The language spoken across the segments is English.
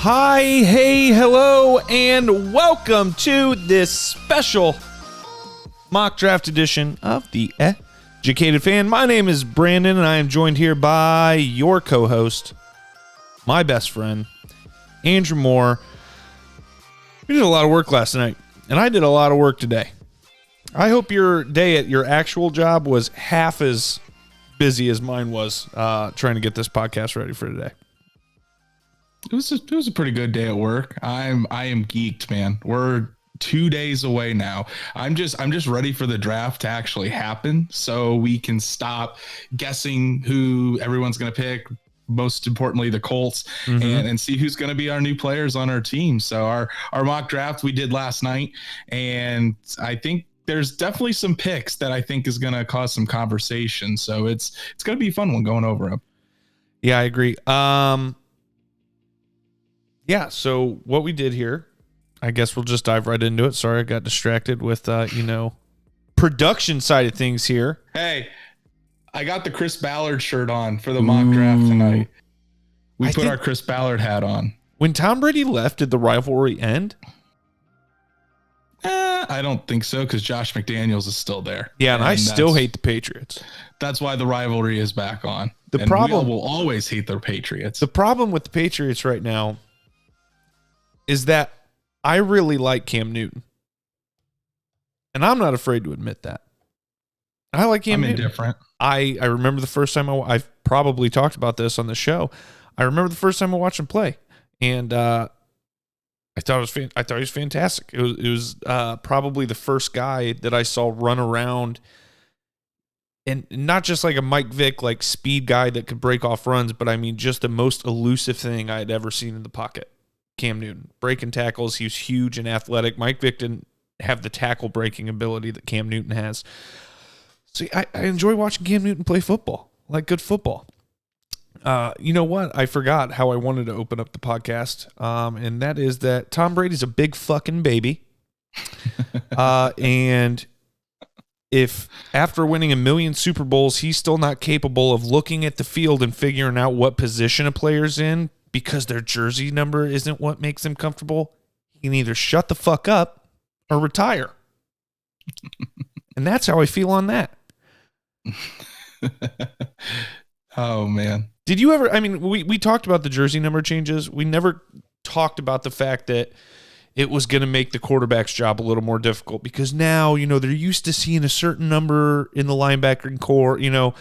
Hi, hey, hello, and welcome to this special mock draft edition of the Educated Fan. My name is Brandon, and I am joined here by your co-host, my best friend, Andrew Moore. We did a lot of work last night, and I did a lot of work today. I hope your day at your actual job was half as busy as mine was trying to get this podcast ready for today. It was a pretty good day at work. I am geeked, man. We're 2 days away now. I'm just ready for the draft to actually happen so we can stop guessing who everyone's going to pick. Most importantly, the Colts, and see who's going to be our new players on our team. So our mock draft we did last night, and I think there's definitely some picks that I think is going to cause some conversation. So it's going to be a fun one going over them. Yeah, I agree. Yeah, so what we did here, I guess we'll just dive right into it. Sorry, I got distracted with, production side of things here. Hey, I got the Chris Ballard shirt on for the mock draft tonight. We put our Chris Ballard hat on. When Tom Brady left, did the rivalry end? I don't think so, because Josh McDaniels is still there. Yeah, and I still hate the Patriots. That's why the rivalry is back on. The problem will always hate the Patriots. The problem with the Patriots right now is that I really like Cam Newton. And I'm not afraid to admit that. I like Cam Newton. Indifferent. I remember the first time I've probably talked about this on the show. I remember the first time I watched him play, and I thought he was fantastic. It was probably the first guy that I saw run around, and not just like a Mike Vick like speed guy that could break off runs, but I mean just the most elusive thing I had ever seen in the pocket. Cam Newton breaking tackles. He was huge and athletic. Mike Vick didn't have the tackle breaking ability that Cam Newton has. So I enjoy watching Cam Newton play football, like good football. You know what? I forgot how I wanted to open up the podcast, and that is that Tom Brady's a big fucking baby. And if after winning 1 million Super Bowls, he's still not capable of looking at the field and figuring out what position a player's in because their jersey number isn't what makes them comfortable, he can either shut the fuck up or retire. And that's how I feel on that. Oh, man. Did you ever, I mean, we talked about the jersey number changes. We never talked about the fact that it was going to make the quarterback's job a little more difficult because now, they're used to seeing a certain number in the linebacking core, and,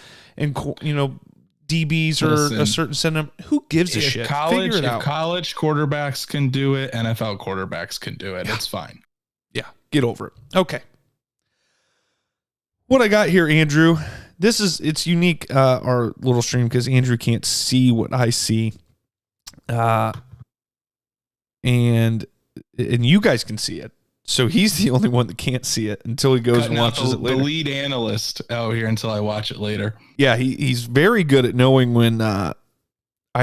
DBs or a certain set of, who gives a shit? Figure it out. College quarterbacks can do it, NFL quarterbacks can do it. Yeah. It's fine. Yeah, get over it. Okay. What I got here, Andrew, it's unique, our little stream, because Andrew can't see what I see. And you guys can see it. So he's the only one that can't see it until he goes and watches it later. The lead analyst out here until I watch it later. Yeah, he's very good at knowing when I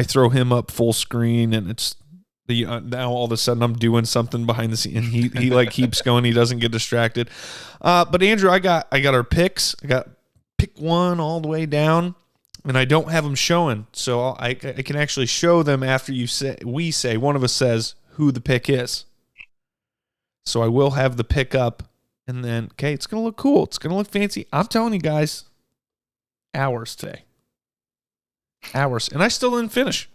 throw him up full screen and it's now all of a sudden I'm doing something behind the scene and he like keeps going. He doesn't get distracted. But Andrew, I got our picks. I got pick one all the way down, and I don't have them showing, so I can actually show them after one of us says who the pick is. So I will have the pick up, and then it's gonna look cool. It's gonna look fancy. I'm telling you guys, hours today, and I still didn't finish.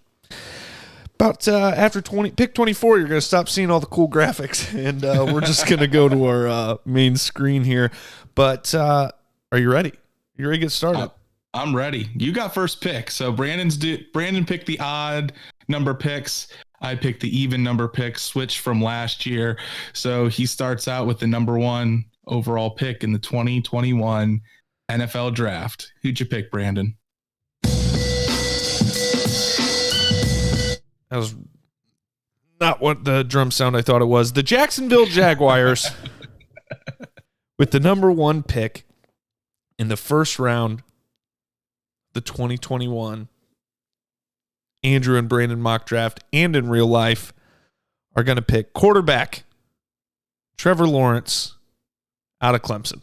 About after pick 24, you're gonna stop seeing all the cool graphics, and we're just gonna go to our main screen here. But are you ready? You ready to get started? I'm ready. You got first pick. So Brandon picked the odd number picks. I picked the even number picks, switched from last year. So he starts out with the number 1 overall pick in the 2021 NFL draft. Who'd you pick, Brandon? That was not what the drum sound I thought it was. The Jacksonville Jaguars with the number 1 pick in the first round, the 2021 Andrew and Brandon mock draft, and in real life, are going to pick quarterback Trevor Lawrence out of Clemson.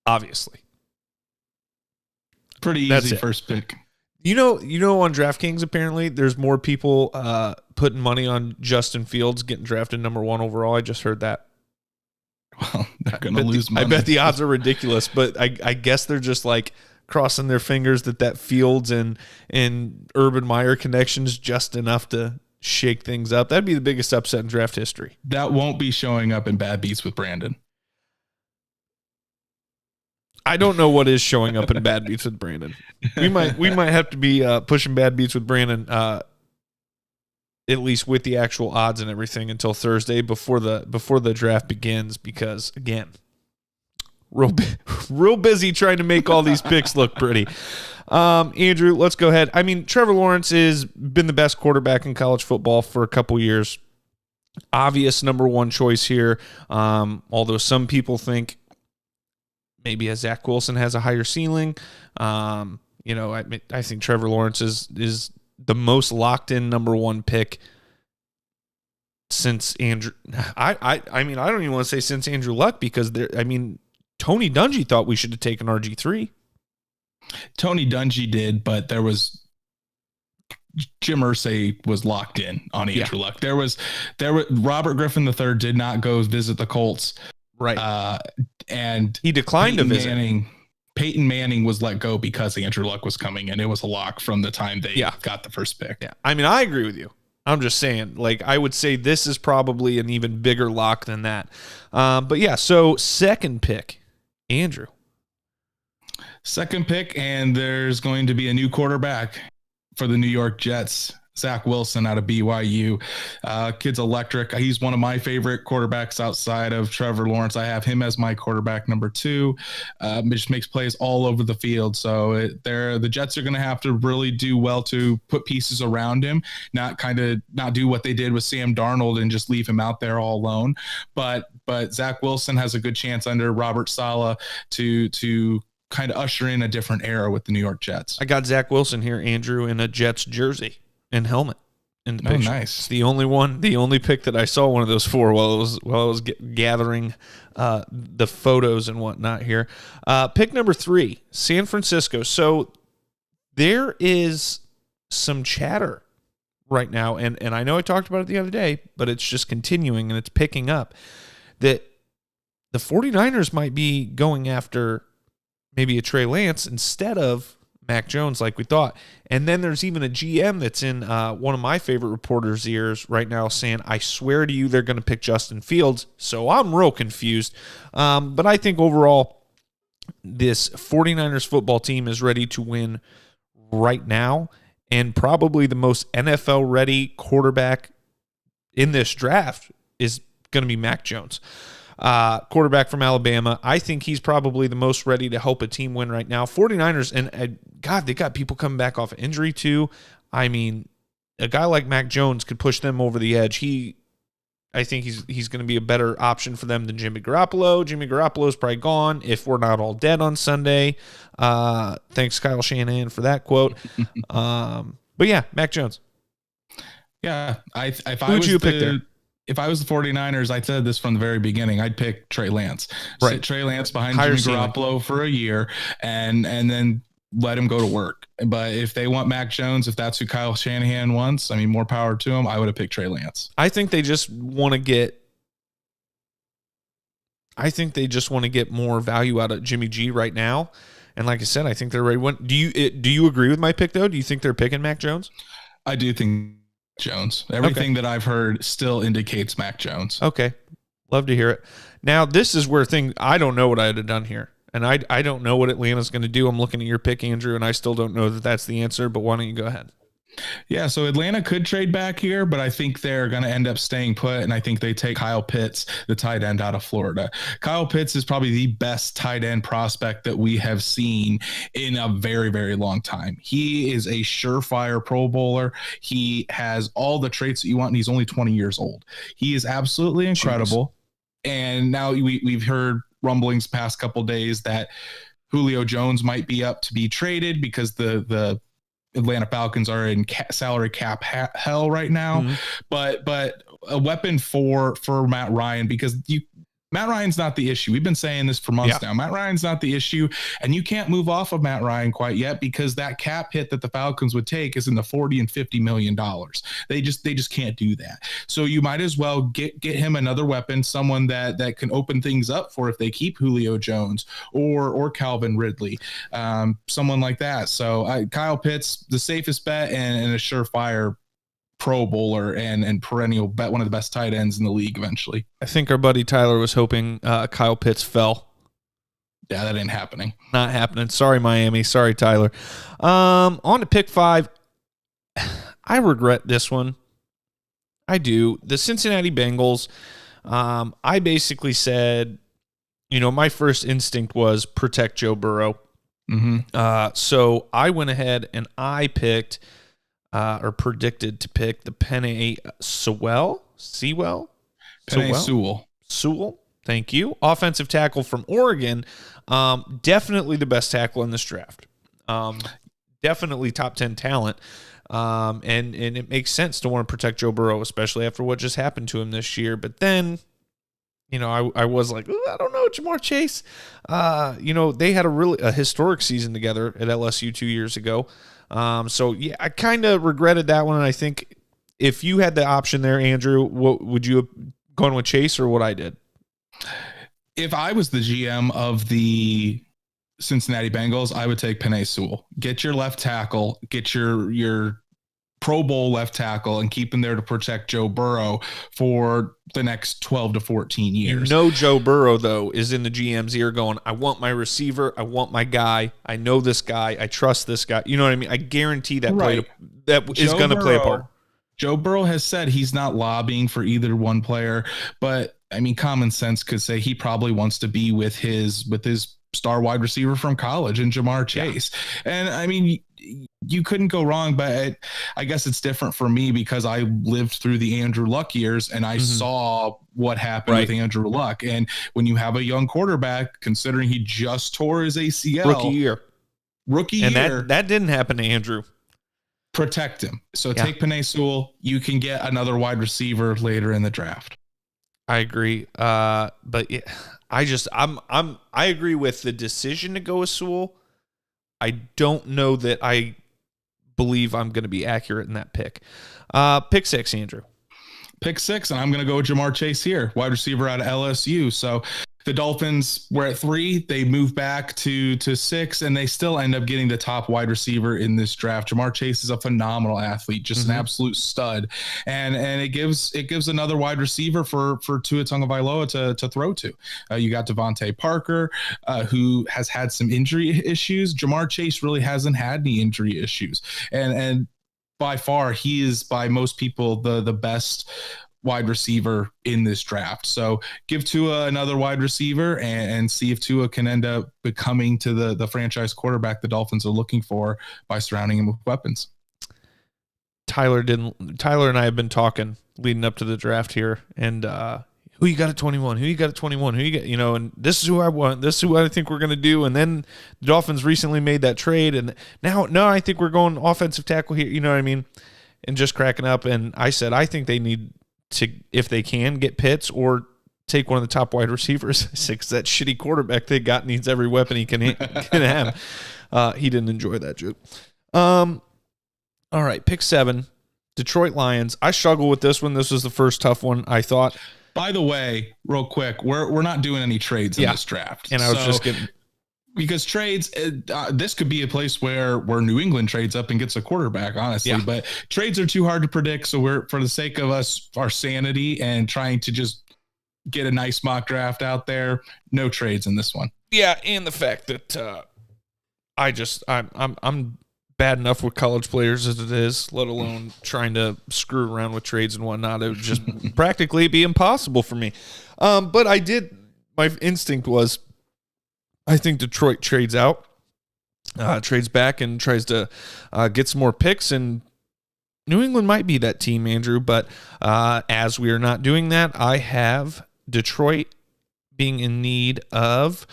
Obviously. Pretty easy first pick. On DraftKings, apparently there's more people putting money on Justin Fields getting drafted number 1 overall. I just heard that. Well, they're going to lose money. I bet the odds are ridiculous, but I guess they're just like crossing their fingers that Fields and Urban Meyer connection's just enough to shake things up. That'd be the biggest upset in draft history. That won't be showing up in Bad Beats with Brandon. I don't know what is showing up in Bad Beats with Brandon. We might have to be pushing Bad Beats with Brandon at least with the actual odds and everything until Thursday before the draft begins, because again, real busy trying to make all these picks look pretty. Andrew, let's go ahead. I mean, Trevor Lawrence has been the best quarterback in college football for a couple years. Obvious number 1 choice here. Although some people think maybe Zach Wilson has a higher ceiling. I think Trevor Lawrence is the most locked in number 1 pick since Andrew. I mean, I don't even want to say since Andrew Luck, because Tony Dungy thought we should have taken RG3. Tony Dungy did, but there was Jim Irsay was locked in on Andrew Luck. There was Robert Griffin III did not go visit the Colts. Right. And he declined to visit. Peyton Manning was let go because Andrew Luck was coming, and it was a lock from the time they got the first pick. Yeah. I mean, I agree with you. I'm just saying, like, I would say this is probably an even bigger lock than that. But yeah, so second pick, Andrew. Second pick, and there's going to be a new quarterback for the New York Jets. Zach Wilson out of BYU. Kid's electric. He's one of my favorite quarterbacks outside of Trevor Lawrence. I have him as my quarterback number 2. Just makes plays all over the field. So the Jets are going to have to really do well to put pieces around him, not do what they did with Sam Darnold and just leave him out there all alone. But Zach Wilson has a good chance under Robert Saleh to kind of usher in a different era with the New York Jets. I got Zach Wilson here, Andrew, in a Jets jersey and helmet in the picture. Oh, nice. It's the only pick that I saw one of those for while I was gathering the photos and whatnot here. Pick number 3, San Francisco. So there is some chatter right now, and I know I talked about it the other day, but it's just continuing and it's picking up, that the 49ers might be going after maybe a Trey Lance instead of Mac Jones like we thought. And then there's even a GM that's in one of my favorite reporters' ears right now saying, I swear to you they're going to pick Justin Fields. So I'm real confused. But I think overall this 49ers football team is ready to win right now, and probably the most NFL-ready quarterback in this draft is going to be Mac Jones. Quarterback from Alabama. I think he's probably the most ready to help a team win right now. 49ers, and God, they got people coming back off of injury too. I mean, a guy like Mac Jones could push them over the edge. I think he's going to be a better option for them than Jimmy Garoppolo. Jimmy Garoppolo's probably gone if we're not all dead on Sunday. Thanks, Kyle Shanahan, for that quote. But yeah, Mac Jones. Yeah, Who would you pick there? If I was the 49ers, I said this from the very beginning, I'd pick Trey Lance. Right. Sit Trey Lance behind Higher Jimmy Garoppolo for a year and then let him go to work. But if they want Mac Jones, if that's who Kyle Shanahan wants, I mean, more power to him. I would have picked Trey Lance. I think they just want to get more value out of Jimmy G right now. And like I said, I think they're ready. Do you agree with my pick though? Do you think they're picking Mac Jones? I do think Jones. Everything that I've heard still indicates Mac Jones. Okay. Love to hear it. Now, this is where I don't know what I'd have done here. And I don't know what Atlanta's going to do. I'm looking at your pick, Andrew, and I still don't know that that's the answer, but why don't you go ahead? Yeah, so Atlanta could trade back here, but I think they're going to end up staying put, and I think they take Kyle Pitts, the tight end out of Florida. Kyle Pitts is probably the best tight end prospect that we have seen in a very, very long time. He is a surefire Pro Bowler. He has all the traits that you want, and he's only 20 years old. He is absolutely incredible. Jeez. And now we've heard rumblings past couple days that Julio Jones might be up to be traded because the Atlanta Falcons are in salary cap hell right now. Mm-hmm. But a weapon for Matt Ryan, because Matt Ryan's not the issue. We've been saying this for months now. Matt Ryan's not the issue, and you can't move off of Matt Ryan quite yet because that cap hit that the Falcons would take is in the $40 and $50 million. They just can't do that. So you might as well get him another weapon, someone that can open things up for if they keep Julio Jones or Calvin Ridley, someone like that. So Kyle Pitts, the safest bet and a surefire Pro Bowler and perennial bet, one of the best tight ends in the league eventually. I think our buddy Tyler was hoping Kyle Pitts fell. Yeah, that ain't happening. Not happening. Sorry, Miami. Sorry, Tyler. On to pick 5. I regret this one. I do. The Cincinnati Bengals, I basically said, my first instinct was protect Joe Burrow. Mm-hmm. So I went ahead and I picked or predicted to pick the Penei Sewell. Thank you. Offensive tackle from Oregon. Definitely the best tackle in this draft. Definitely top 10 talent. And it makes sense to want to protect Joe Burrow, especially after what just happened to him this year. But then, I was like, I don't know, Jamar Chase. They had a historic season together at LSU 2 years ago. So yeah, I kind of regretted that one. And I think if you had the option there, Andrew, what would you have gone with, Chase or what I did? If I was the GM of the Cincinnati Bengals, I would take Penei Sewell. Get your left tackle, get your Pro Bowl left tackle, and keep him there to protect Joe Burrow for the next 12 to 14 years. Joe Burrow, though, is in the GM's ear going, I want my receiver. I want my guy. I know this guy. I trust this guy. You know what I mean? I guarantee that is going to play a part. Joe Burrow has said he's not lobbying for either one player, but I mean, common sense could say he probably wants to be with his star wide receiver from college and Jamar Chase. Yeah. And I mean, you couldn't go wrong, but I guess it's different for me because I lived through the Andrew Luck years and I saw what happened with Andrew Luck. And when you have a young quarterback, considering he just tore his ACL rookie year, and that didn't happen to Andrew. Protect him. So take Penei Sewell. You can get another wide receiver later in the draft. I agree. But yeah, I agree with the decision to go with Sewell. I don't know that I believe I'm going to be accurate in that pick. Pick 6, Andrew. Pick 6, and I'm going to go with Jamar Chase here, wide receiver out of LSU. So the Dolphins were at 3. They moved back to 6, and they still end up getting the top wide receiver in this draft. Jamar Chase is a phenomenal athlete, just an absolute stud. And it gives another wide receiver for Tua Tagovailoa to throw to. You got Devontae Parker, who has had some injury issues. Jamar Chase really hasn't had any injury issues. And by far, he is, by most people, the best wide receiver in this draft. So give Tua another wide receiver and see if Tua can end up becoming to the franchise quarterback the Dolphins are looking for by surrounding him with weapons. Tyler and I have been talking leading up to the draft here, and who you got at 21? Who you got at 21? Who you got? And this is who I want. This is who I think we're going to do. And then the Dolphins recently made that trade, and now I think we're going offensive tackle here. You know what I mean? And just cracking up. And I said I think they need to, if they can, get Pitts or take one of the top wide receivers. Because that shitty quarterback they got needs every weapon he can have. He didn't enjoy that joke. All right, pick 7, Detroit Lions. I struggle with this one. This was the first tough one, I thought. By the way, real quick, we're not doing any trades in this draft. And I was just getting... Because trades, this could be a place where New England trades up and gets a quarterback, honestly. Yeah. But trades are too hard to predict. So we're, for the sake of our sanity and trying to just get a nice mock draft out there, no trades in this one. Yeah, and the fact that I'm bad enough with college players as it is, let alone trying to screw around with trades and whatnot. It would just practically be impossible for me. But my instinct was, I think Detroit trades out, trades back, and tries to get some more picks. And New England might be that team, Andrew. But as we are not doing that, I have Detroit being in need of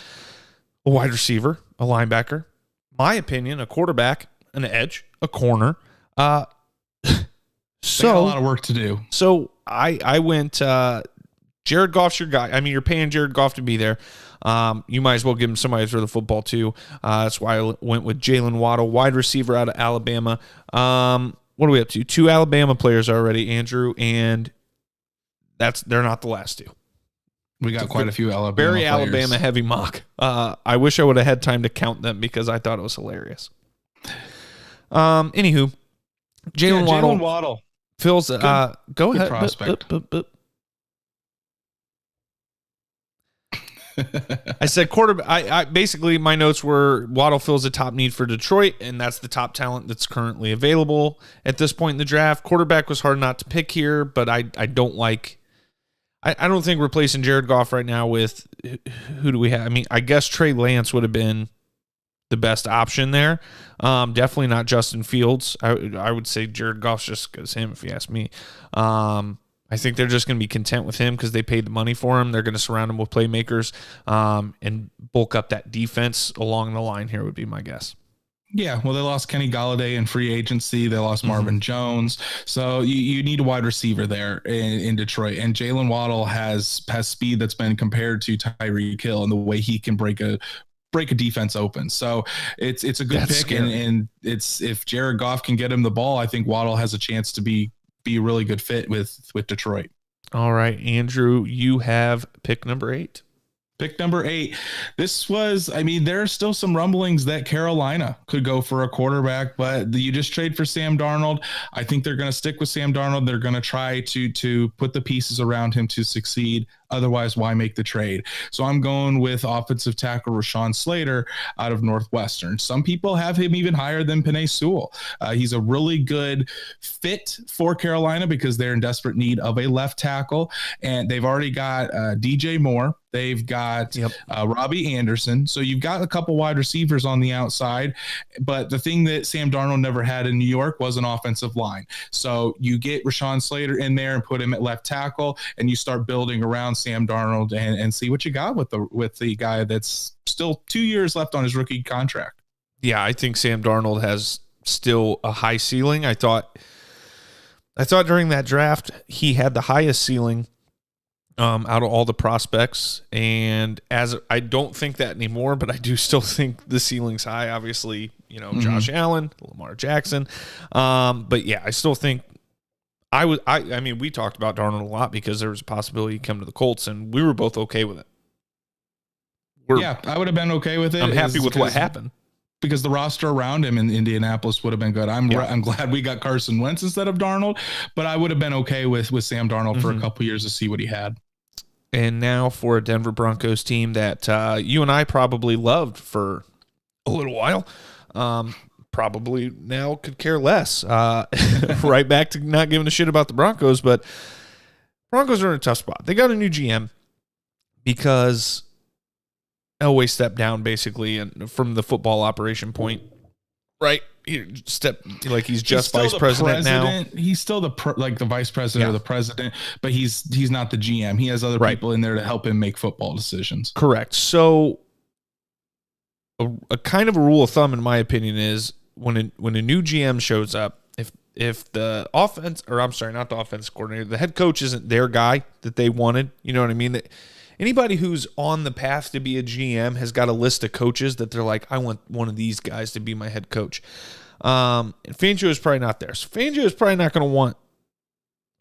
a wide receiver, a linebacker, my opinion, a quarterback, an edge, a corner. So a lot of work to do. So I went Jared Goff's your guy. I mean, you're paying Jared Goff to be there. You might as well give him somebody to throw the football to. That's why I went with Jalen Waddle, wide receiver out of Alabama. What are we up to? 2 Alabama players already, Andrew, and they're not the last 2. We got quite a few Alabama very players. Alabama heavy mock. I wish I would have had time to count them because I thought it was hilarious. Anywho, Jalen Waddle. Phil's go ahead. Prospect. I said quarterback. I basically my notes were Waddle fills a top need for Detroit, and that's the top talent that's currently available at this point in the draft. Quarterback was hard not to pick here, but I don't like. I don't think replacing Jared Goff right now with who do we have? I mean, I guess Trey Lance would have been the best option there. Definitely not Justin Fields. I would say Jared Goff's just because him, if you ask me. I think they're just going to be content with him because they paid the money for him. They're going to surround him with playmakers and bulk up that defense along the line here would be my guess. Yeah, well, they lost Kenny Golladay in free agency. They lost Marvin Jones. So you need a wide receiver there in Detroit. And Jalen Waddle has speed that's been compared to Tyreek Hill and the way he can break a defense open. So it's a good pick. And it's if Jared Goff can get him the ball, I think Waddle has a chance to be a really good fit with Detroit. All right, Andrew, you have pick number 8. Pick number 8. This was, I mean, there are still some rumblings that Carolina could go for a quarterback, but you just trade for Sam Darnold. I think they're going to stick with Sam Darnold. They're going to try to put the pieces around him to succeed. Otherwise, why make the trade? So I'm going with offensive tackle Rashawn Slater out of Northwestern. Some people have him even higher than Penei Sewell. He's a really good fit for Carolina because they're in desperate need of a left tackle, and they've already got DJ Moore. They've got Robbie Anderson. So you've got a couple wide receivers on the outside, but the thing that Sam Darnold never had in New York was an offensive line. So you get Rashawn Slater in there and put him at left tackle, and you start building around Sam Darnold and see what you got with the guy that's still 2 years left on his rookie contract. Yeah, I think Sam Darnold has still a high ceiling. I thought during that draft he had the highest ceiling out of all the prospects, and as I don't think that anymore, but I do still think the ceiling's high. Obviously, Josh Allen, Lamar Jackson, but yeah, I still think I mean, we talked about Darnold a lot because there was a possibility he'd come to the Colts, and we were both okay with it. I would have been okay with it. I'm happy with what happened because the roster around him in Indianapolis would have been good. I'm glad we got Carson Wentz instead of Darnold, but I would have been okay with Sam Darnold for a couple years to see what he had. And now for a Denver Broncos team that you and I probably loved for a little while. Probably now could care less. Right back to not giving a shit about the Broncos, but Broncos are in a tough spot. They got a new GM because Elway stepped down basically and from the football operation point. Right, he's just vice president now. He's still the vice president or the president, but he's not the GM. He has other people in there to help him make football decisions. Correct. So a kind of a rule of thumb, in my opinion, is when a new GM shows up, if the offense, or I'm sorry, not the offense coordinator, the head coach isn't their guy that they wanted, you know what I mean? That anybody who's on the path to be a GM has got a list of coaches that they're like, I want one of these guys to be my head coach. And Fangio is probably not there. So Fangio is probably not going to want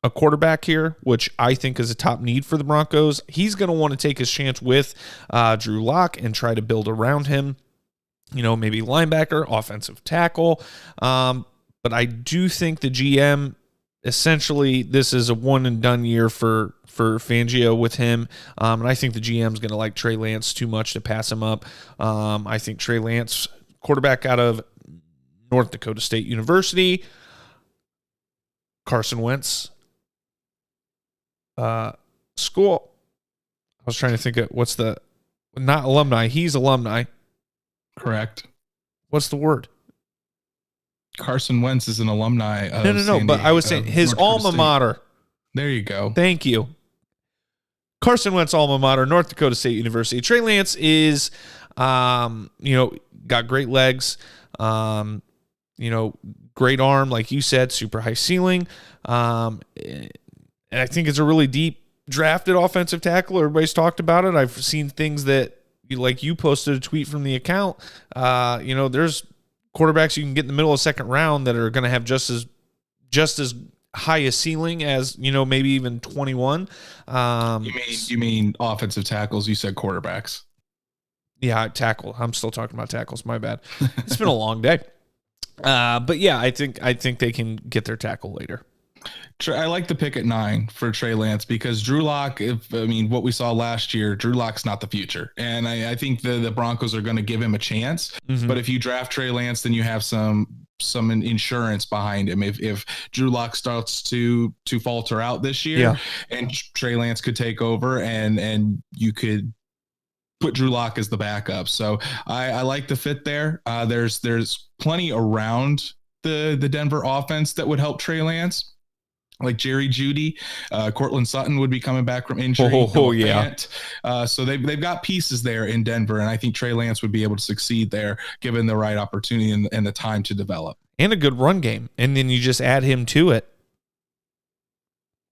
a quarterback here, which I think is a top need for the Broncos. He's going to want to take his chance with Drew Lock and try to build around him. Maybe linebacker, offensive tackle. But I do think the GM, essentially, this is a one-and-done year for Fangio with him. And I think the GM's going to like Trey Lance too much to pass him up. I think Trey Lance, quarterback out of North Dakota State University, Carson Wentz school. I was trying to think of not alumni. He's alumni. Correct. What's the word? Carson Wentz is an alumni of No. But I was saying his alma mater. There you go. Thank you. Carson Wentz alma mater, North Dakota State University. Trey Lance is, got great legs, great arm, like you said, super high ceiling. And I think it's a really deep drafted offensive tackle. Everybody's talked about it. I've seen things that, like you posted a tweet from the account. There's quarterbacks you can get in the middle of the second round that are going to have just as high a ceiling as, maybe even 21. You mean offensive tackles? You said quarterbacks. Yeah, tackle. I'm still talking about tackles. My bad. It's been a long day. But yeah, I think they can get their tackle later. I like the pick at 9 for Trey Lance because Drew Lock, what we saw last year, Drew Lock's not the future. And I think the Broncos are going to give him a chance. Mm-hmm. But if you draft Trey Lance, then you have some insurance behind him. If Drew Lock starts to falter out this year, and Trey Lance could take over and you could put Drew Lock as the backup. So I like the fit there. There's plenty around the Denver offense that would help Trey Lance. Like Jerry Jeudy, Cortland Sutton would be coming back from injury. So they've got pieces there in Denver, and I think Trey Lance would be able to succeed there given the right opportunity and the time to develop. And a good run game, and then you just add him to it.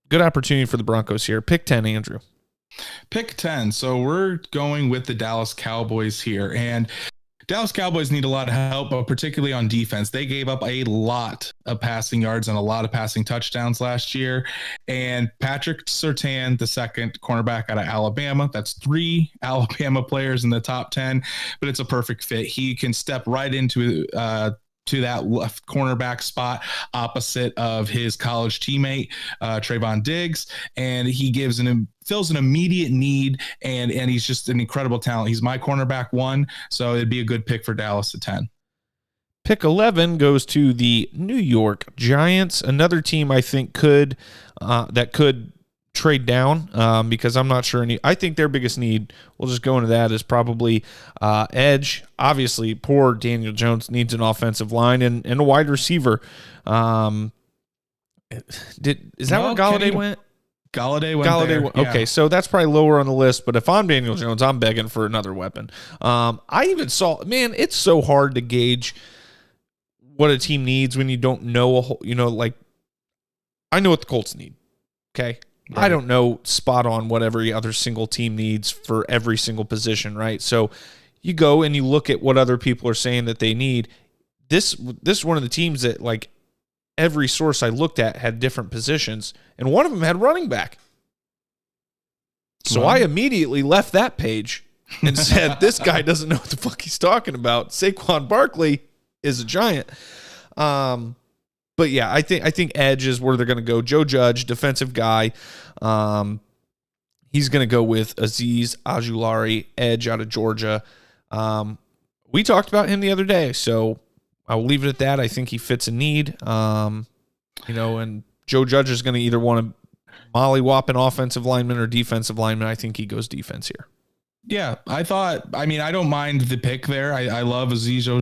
Good opportunity for the Broncos here. Pick 10, Andrew. Pick 10. So we're going with the Dallas Cowboys here, and Dallas Cowboys need a lot of help, but particularly on defense. They gave up a lot of passing yards and a lot of passing touchdowns last year. And Patrick Surtain, the second cornerback out of Alabama, that's 3 Alabama players in the top 10, but it's a perfect fit. He can step right into to that left cornerback spot opposite of his college teammate, Trayvon Diggs. And he fills an immediate need, and he's just an incredible talent. He's my cornerback 1, so it'd be a good pick for Dallas at 10. Pick 11 goes to the New York Giants, another team I think could trade down because I'm not sure I think their biggest need, we'll just go into that, is probably edge. Obviously, poor Daniel Jones needs an offensive line and a wide receiver. Is that where Galladay went? Galladay went there. Okay, so that's probably lower on the list, but if I'm Daniel Jones, I'm begging for another weapon. I even saw, it's so hard to gauge what a team needs when you don't know, I know what the Colts need, okay? Right. I don't know spot on what every other single team needs for every single position, right? So you go and you look at what other people are saying that they need. This is one of the teams that, like, every source I looked at had different positions, and one of them had running back. So I immediately left that page and said, this guy doesn't know what the fuck he's talking about. Saquon Barkley is a Giant. But yeah, I think edge is where they're going to go. Joe Judge, defensive guy. He's going to go with Azeez Ojulari, edge out of Georgia. We talked about him the other day, so I will leave it at that. I think he fits a need. And Joe Judge is going to either want to mollywop an offensive lineman or defensive lineman. I think he goes defense here. Yeah, I don't mind the pick there. I love Azeez.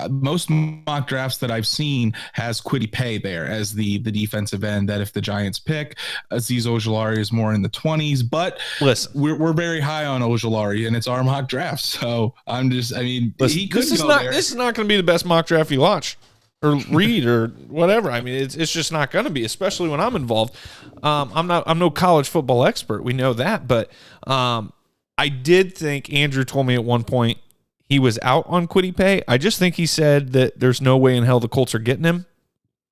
Most mock drafts that I've seen has Kwity Paye there as the defensive end that if the Giants pick, Azeez Ojulari is more in the 20s, but listen, we're very high on Ojulari and it's our mock draft. So listen, he could this is not going to be the best mock draft you watch or read or whatever. It's just not going to be, especially when I'm involved. I'm no college football expert. We know that, but I did think Andrew told me at one point he was out on Kwity Paye. I just think he said that there's no way in hell the Colts are getting him.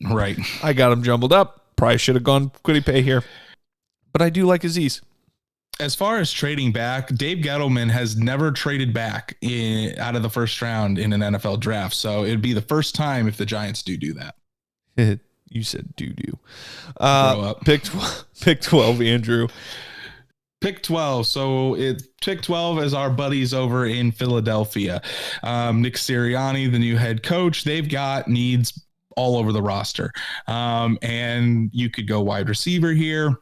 Right. I got him jumbled up. Probably should have gone Kwity Paye here. But I do like Azeez. As far as trading back, Dave Gettleman has never traded back out of the first round in an NFL draft. So it'd be the first time if the Giants do that. You said doo-doo. Pick 12, Andrew. Pick 12. So pick 12 is our buddies over in Philadelphia. Nick Sirianni, the new head coach, they've got needs all over the roster. And you could go wide receiver here.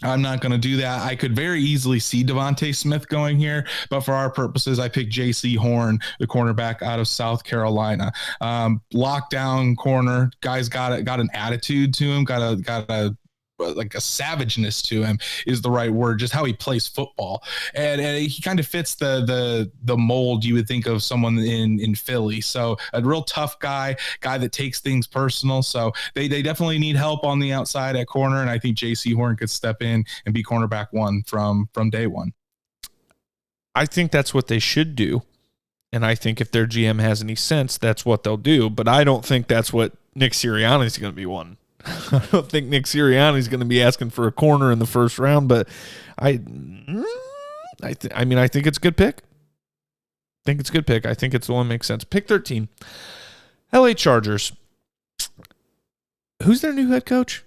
I'm not going to do that. I could very easily see Devontae Smith going here, but for our purposes, I picked J.C. Horn, the cornerback out of South Carolina. Lockdown corner, guy's got an attitude to him, got a like a savageness to him is the right word, just how he plays football. And he kind of fits the mold you would think of someone in Philly. So a real tough guy that takes things personal. So they definitely need help on the outside at corner. And I think JC Horn could step in and be cornerback one from day one. I think that's what they should do. And I think if their GM has any sense, that's what they'll do. But I don't think that's what Nick Sirianni is going to be one. I don't think Nick Sirianni is going to be asking for a corner in the first round, but I think it's a good pick. I think it's the one that makes sense. Pick 13. LA Chargers. Who's their new head coach?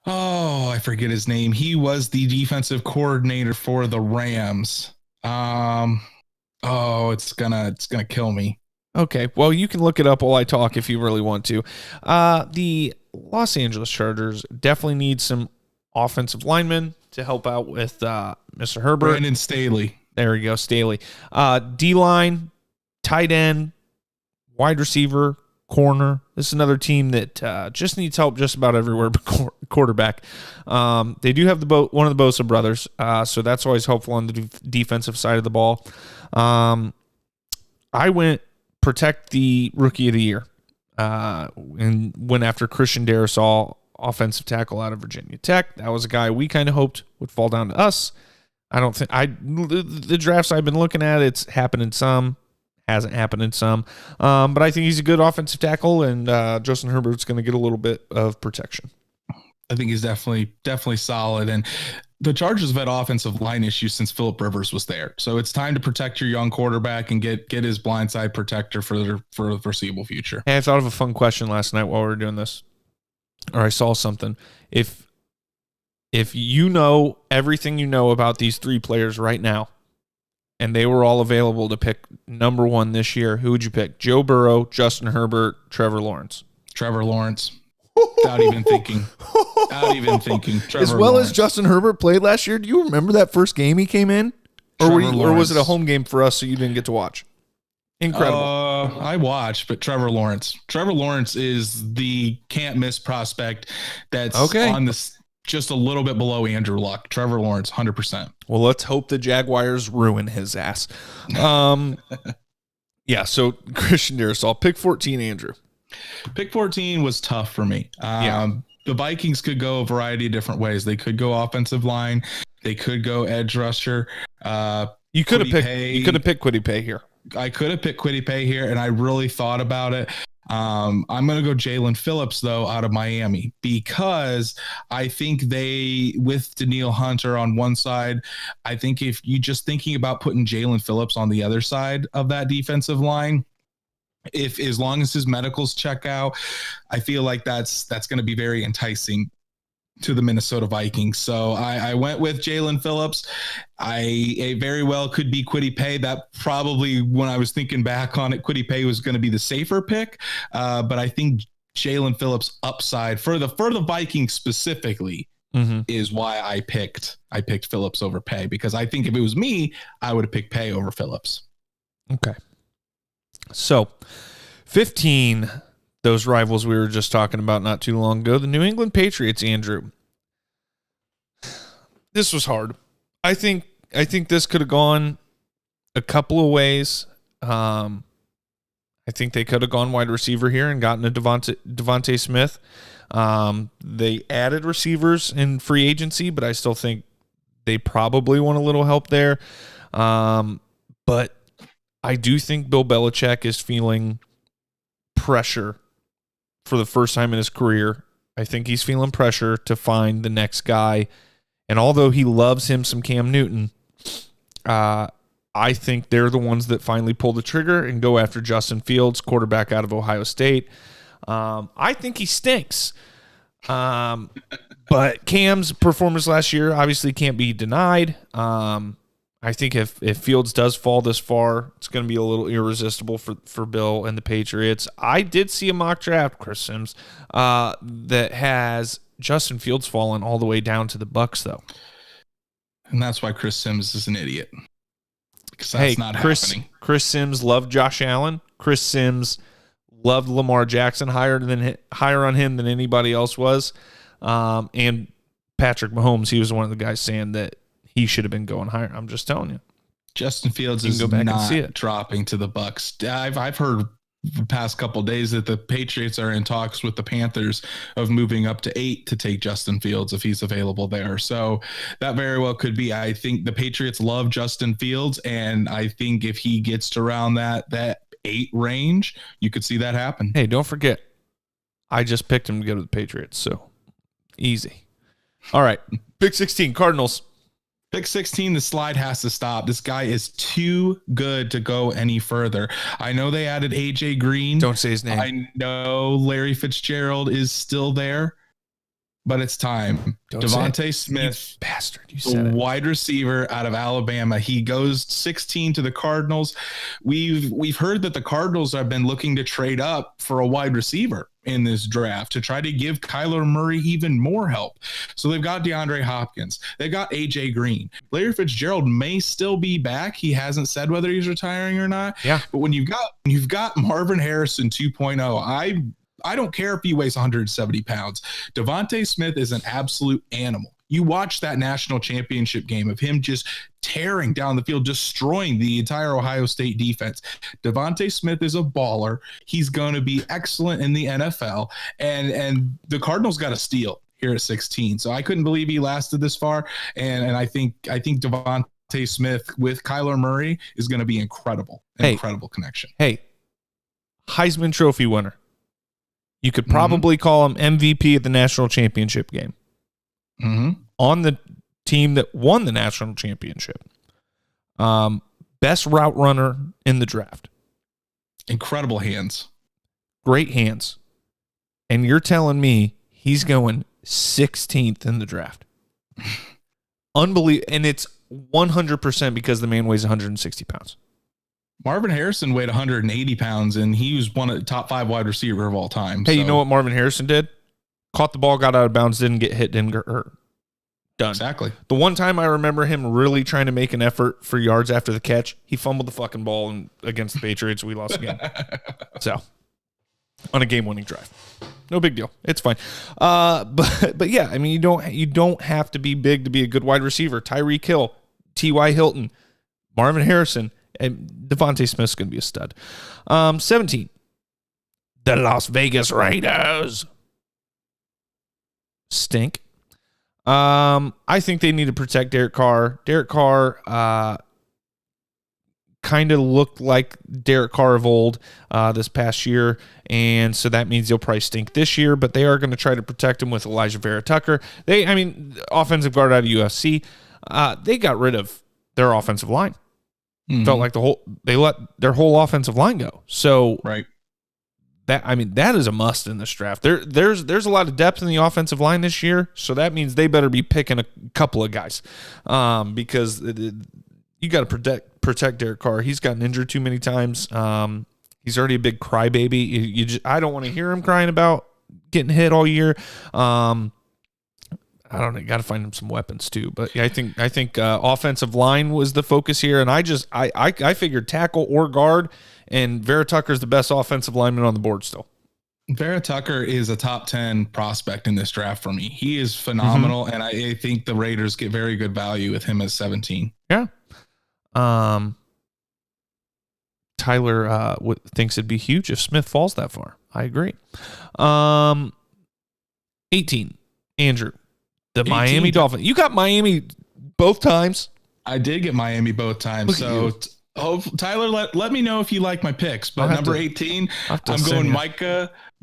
Oh, I forget his name. He was the defensive coordinator for the Rams. It's gonna kill me. Okay, well, you can look it up while I talk if you really want to. The Los Angeles Chargers definitely need some offensive linemen to help out with Mr. Herbert. Brandon Staley. There we go, Staley. D-line, tight end, wide receiver, corner. This is another team that just needs help just about everywhere but quarterback. They do have one of the Bosa brothers, so that's always helpful on the defensive side of the ball. I went protect the rookie of the year and went after Christian Darrisaw, offensive tackle out of Virginia Tech. That was a guy we kind of hoped would fall down to us. I don't think the drafts I've been looking at, it's happened in some, hasn't happened in some. But I think he's a good offensive tackle, and Justin Herbert's going to get a little bit of protection. I think he's definitely solid. And the Chargers have had offensive line issues since Phillip Rivers was there. So it's time to protect your young quarterback and get his blindside protector for the foreseeable future. Hey, I thought of a fun question last night while we were doing this, or I saw something. If you know everything you know about these three players right now, and they were all available to pick number one this year, who would you pick? Joe Burrow, Justin Herbert, Trevor Lawrence? Trevor Lawrence. Without even thinking. Trevor as well Lawrence. as Justin Herbert played last year. Do you remember that first game he came in? Or was it a home game for us so you didn't get to watch? Incredible. I watched, but Trevor Lawrence. Trevor Lawrence is the can't miss prospect that's on this just a little bit below Andrew Luck. Trevor Lawrence, 100%. Well, let's hope the Jaguars ruin his ass. Yeah, so Christian Darrisaw, pick 14, Andrew. Pick 14 was tough for me. The Vikings could go a variety of different ways. They could go offensive line. They could go edge rusher. You could have picked Kwity Paye here. I could have picked Kwity Paye here, and I really thought about it. I'm going to go Jalen Phillips, though, out of Miami, because I think with Danielle Hunter on one side, I think if you just thinking about putting Jalen Phillips on the other side of that defensive line, as long as his medicals check out, I feel like that's going to be very enticing to the Minnesota Vikings. So I went with Jalen Phillips. I very well could be Kwity Paye. That probably, when I was thinking back on it, Kwity Paye was going to be the safer pick. But I think Jalen Phillips' upside for the Vikings specifically is why I picked Phillips over Paye, because I think if it was me, I would have picked Paye over Phillips. Okay. So 15, those rivals we were just talking about not too long ago, the New England Patriots, Andrew. This was hard. I think this could have gone a couple of ways. I think they could have gone wide receiver here and gotten a Devontae Smith. They added receivers in free agency, but I still think they probably want a little help there. But I do think Bill Belichick is feeling pressure for the first time in his career. I think he's feeling pressure to find the next guy. And although he loves him some Cam Newton, I think they're the ones that finally pull the trigger and go after Justin Fields, quarterback out of Ohio State. I think he stinks. But Cam's performance last year obviously can't be denied. I think if Fields does fall this far, it's going to be a little irresistible for Bill and the Patriots. I did see a mock draft, Chris Sims, that has Justin Fields falling all the way down to the Bucs, though. And that's why Chris Sims is an idiot. Because that's not happening. Chris Sims loved Josh Allen. Chris Sims Loved Lamar Jackson higher on him than anybody else was. And Patrick Mahomes, he was one of the guys saying that he should have been going higher. I'm just telling you. Justin Fields is not dropping to the Bucs. I've heard the past couple of days that the Patriots are in talks with the Panthers of moving up to 8 to take Justin Fields if he's available there. So that very well could be. I think the Patriots love Justin Fields, and I think if he gets to around that 8 range, you could see that happen. Hey, don't forget, I just picked him to go to the Patriots, so easy. All right, pick 16, Cardinals. Pick 16, the slide has to stop. This guy is too good to go any further. I know they added AJ Green. Don't say his name. I know Larry Fitzgerald is still there, but it's time. Devontae Smith, you bastard, you said it. Wide receiver out of Alabama. He goes 16 to the Cardinals. We've heard that the Cardinals have been looking to trade up for a wide receiver in this draft to try to give Kyler Murray even more help. So they've got DeAndre Hopkins. They've got AJ Green. Larry Fitzgerald may still be back. He hasn't said whether he's retiring or not. Yeah. But when you've got Marvin Harrison 2.0, I don't care if he weighs 170 pounds. Devontae Smith is an absolute animal. You watch that national championship game of him just tearing down the field, destroying the entire Ohio State defense. Devontae Smith is a baller. He's going to be excellent in the NFL. And the Cardinals got a steal here at 16. So I couldn't believe he lasted this far. And I think Devontae Smith with Kyler Murray is going to be incredible. Incredible connection. Hey, Heisman Trophy winner. You could probably call him MVP at the national championship game. On the team that won the national championship. Best route runner in the draft. Incredible hands. Great hands. And you're telling me he's going 16th in the draft. Unbelievable. And it's 100% because the man weighs 160 pounds. Marvin Harrison weighed 180 pounds, and he was one of the top 5 wide receiver of all time. Hey, you know what Marvin Harrison did? Caught the ball, got out of bounds, didn't get hit, didn't get hurt. Done. Exactly. The one time I remember him really trying to make an effort for yards after the catch, he fumbled the fucking ball against the Patriots. We lost again. So, on a game-winning drive. No big deal. It's fine. But yeah, I mean, you don't have to be big to be a good wide receiver. Tyreek Hill, T.Y. Hilton, Marvin Harrison, and Devontae Smith's going to be a stud. 17. The Las Vegas Raiders. Stink. I think they need to protect Derek Carr. Derek Carr kind of looked like Derek Carr of old this past year, and so that means he'll probably stink this year, but they are going to try to protect him with Elijah Vera Tucker. Offensive guard out of USC, they got rid of their offensive line. Felt like they let their whole offensive line go. So right. That is a must in this draft. There's a lot of depth in the offensive line this year, so that means they better be picking a couple of guys, because you got to protect Derek Carr. He's gotten injured too many times. He's already a big crybaby. I don't want to hear him crying about getting hit all year. I don't know. Got to find him some weapons too. But yeah, I think offensive line was the focus here, and I figured tackle or guard. And Vera Tucker's the best offensive lineman on the board still. Vera Tucker is a top 10 prospect in this draft for me. He is phenomenal, and I think the Raiders get very good value with him as 17. Yeah. Tyler thinks it'd be huge if Smith falls that far. I agree. 18. Andrew, the 18. Miami Dolphins. You got Miami both times. I did get Miami both times. So Tyler, let me know if you like my picks. But number 18, I'm going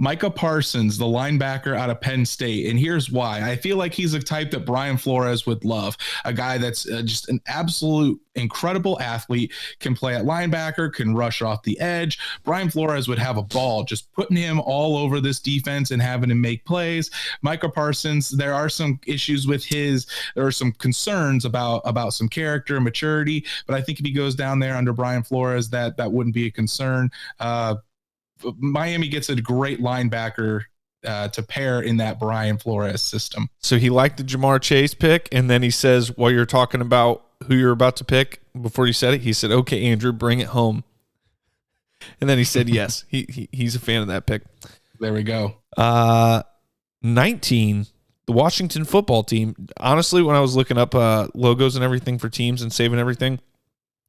Micah Parsons, the linebacker out of Penn State. And here's why. I feel like he's a type that Brian Flores would love. A guy that's just an absolute incredible athlete, can play at linebacker, can rush off the edge. Brian Flores would have a ball just putting him all over this defense and having him make plays. Micah Parsons, there are some issues with there are some concerns about some character and maturity, but I think if he goes down there under Brian Flores, that wouldn't be a concern. Miami gets a great linebacker to pair in that Brian Flores system. So he liked the Jamar Chase pick, and then he says, while you're talking about who you're about to pick, before you said it, he said, "Okay, Andrew, bring it home." And then he said yes. He's a fan of that pick. There we go. 19, the Washington football team. Honestly, when I was looking up logos and everything for teams and saving everything,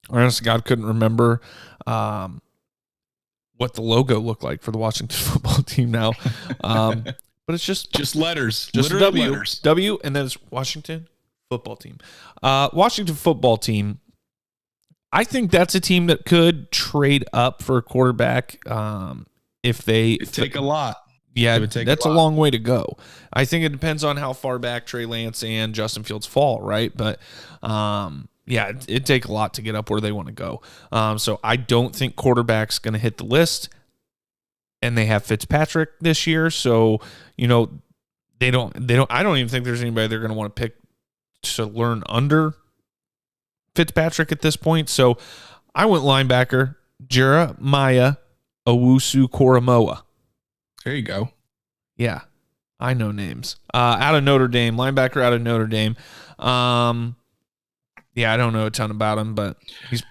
honest to God, couldn't remember what the logo looked like for the Washington football team now. But it's just letters. Just literally W. letters. W, and then it's Washington football team. Washington football team. I think that's a team that could trade up for a quarterback if they take a lot. Yeah, that's a long way to go. I think it depends on how far back Trey Lance and Justin Fields fall, right? But yeah, it'd take a lot to get up where they want to go. So I don't think quarterback's going to hit the list. And they have Fitzpatrick this year, so they don't. I don't even think there's anybody they're going to want to pick to learn under Fitzpatrick at this point. So I went linebacker Jeremiah Owusu-Koramoah. There you go. Yeah, I know names. Out of Notre Dame, linebacker out of Notre Dame. Yeah, I don't know a ton about him, but he's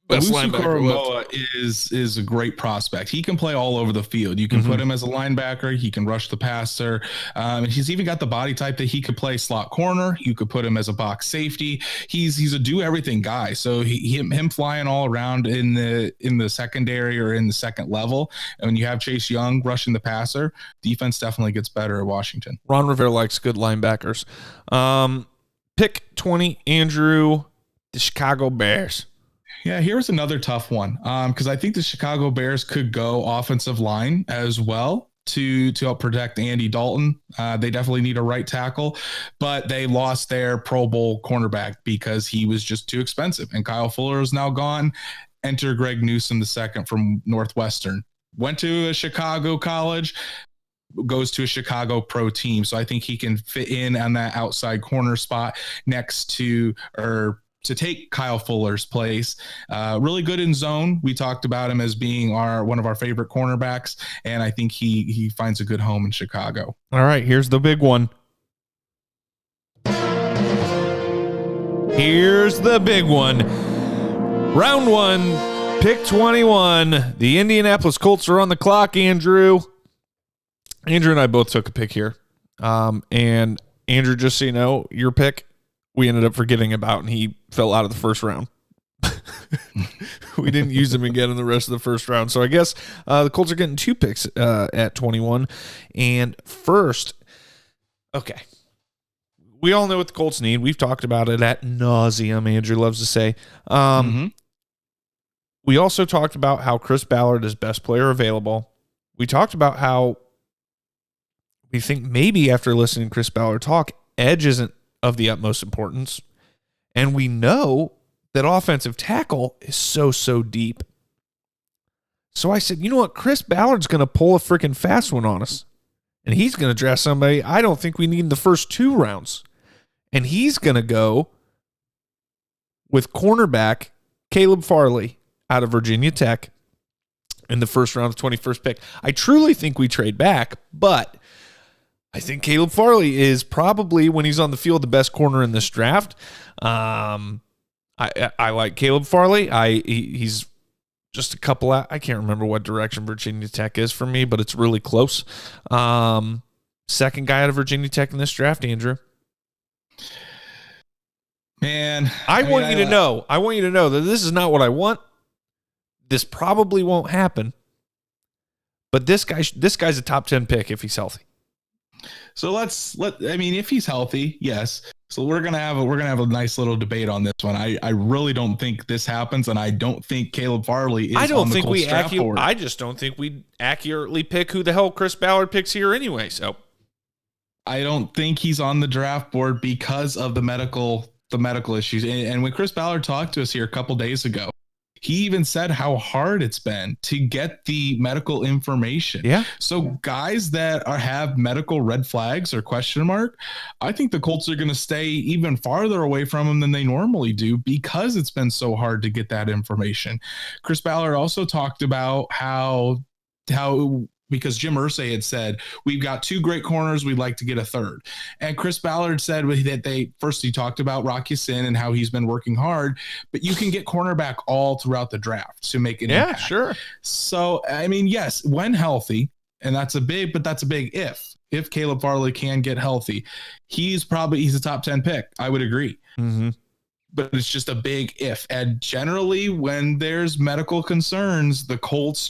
best linebacker is a great prospect. He can play all over the field. You can put him as a linebacker. He can rush the passer. And he's even got the body type that he could play slot corner. You could put him as a box safety. He's a do everything guy. So him flying all around in the secondary or in the second level. And when you have Chase Young rushing the passer, defense definitely gets better at Washington. Ron Rivera likes good linebackers. Pick 20, Andrew, the Chicago Bears. Yeah, here's another tough one because I think the Chicago Bears could go offensive line as well to help protect Andy Dalton. They definitely need a right tackle, but they lost their Pro Bowl cornerback because he was just too expensive. And Kyle Fuller is now gone. Enter Greg Newsome II from Northwestern. Went to a Chicago college, goes to a Chicago pro team. So I think he can fit in on that outside corner spot next to to take Kyle Fuller's place. Really good in zone. We talked about him as being one of our favorite cornerbacks, and I think he finds a good home in Chicago. All right, here's the big one. Here's the big one. Round 1, pick 21. The Indianapolis Colts are on the clock, Andrew. Andrew and I both took a pick here. And Andrew, just so you know, your pick, we ended up forgetting about, and he fell out of the first round. We didn't use him again in the rest of the first round. So I guess the Colts are getting 2 picks at 21. And first, okay, we all know what the Colts need. We've talked about it at nauseum, Andrew loves to say. We also talked about how Chris Ballard is best player available. We talked about how we think maybe after listening to Chris Ballard talk, edge isn't of the utmost importance. And we know that offensive tackle is so deep. So I said, you know what? Chris Ballard's going to pull a freaking fast one on us. And he's going to draft somebody I don't think we need in the first 2 rounds. And he's going to go with cornerback Caleb Farley out of Virginia Tech in the first round of the 21st pick. I truly think we trade back, but I think Caleb Farley is probably, when he's on the field, the best corner in this draft. I like Caleb Farley. He's just a couple out. I can't remember what direction Virginia Tech is for me, but it's really close. Second guy out of Virginia Tech in this draft, Andrew. Man, I want you to know that this is not what I want. This probably won't happen. But this guy's a top 10 pick if he's healthy. So if he's healthy, yes. So we're gonna have a nice little debate on this one. I really don't think this happens, and I don't think Caleb Farley is on the Colts draft board. I just don't think we accurately pick who the hell Chris Ballard picks here anyway. So I don't think he's on the draft board because of the medical issues. And when Chris Ballard talked to us here a couple days ago, he even said how hard it's been to get the medical information. Yeah. So guys that have medical red flags or question mark, I think the Colts are going to stay even farther away from him than they normally do because it's been so hard to get that information. Chris Ballard also talked about how because Jim Irsay had said, we've got 2 great corners. We'd like to get a third. And Chris Ballard said that he talked about Rock Ya-Sin and how he's been working hard, but you can get cornerback all throughout the draft to make an impact. Sure. So, I mean, yes, when healthy, and that's a big if Caleb Farley can get healthy, he's a top 10 pick. I would agree. Mm-hmm. But it's just a big if. And generally when there's medical concerns, the Colts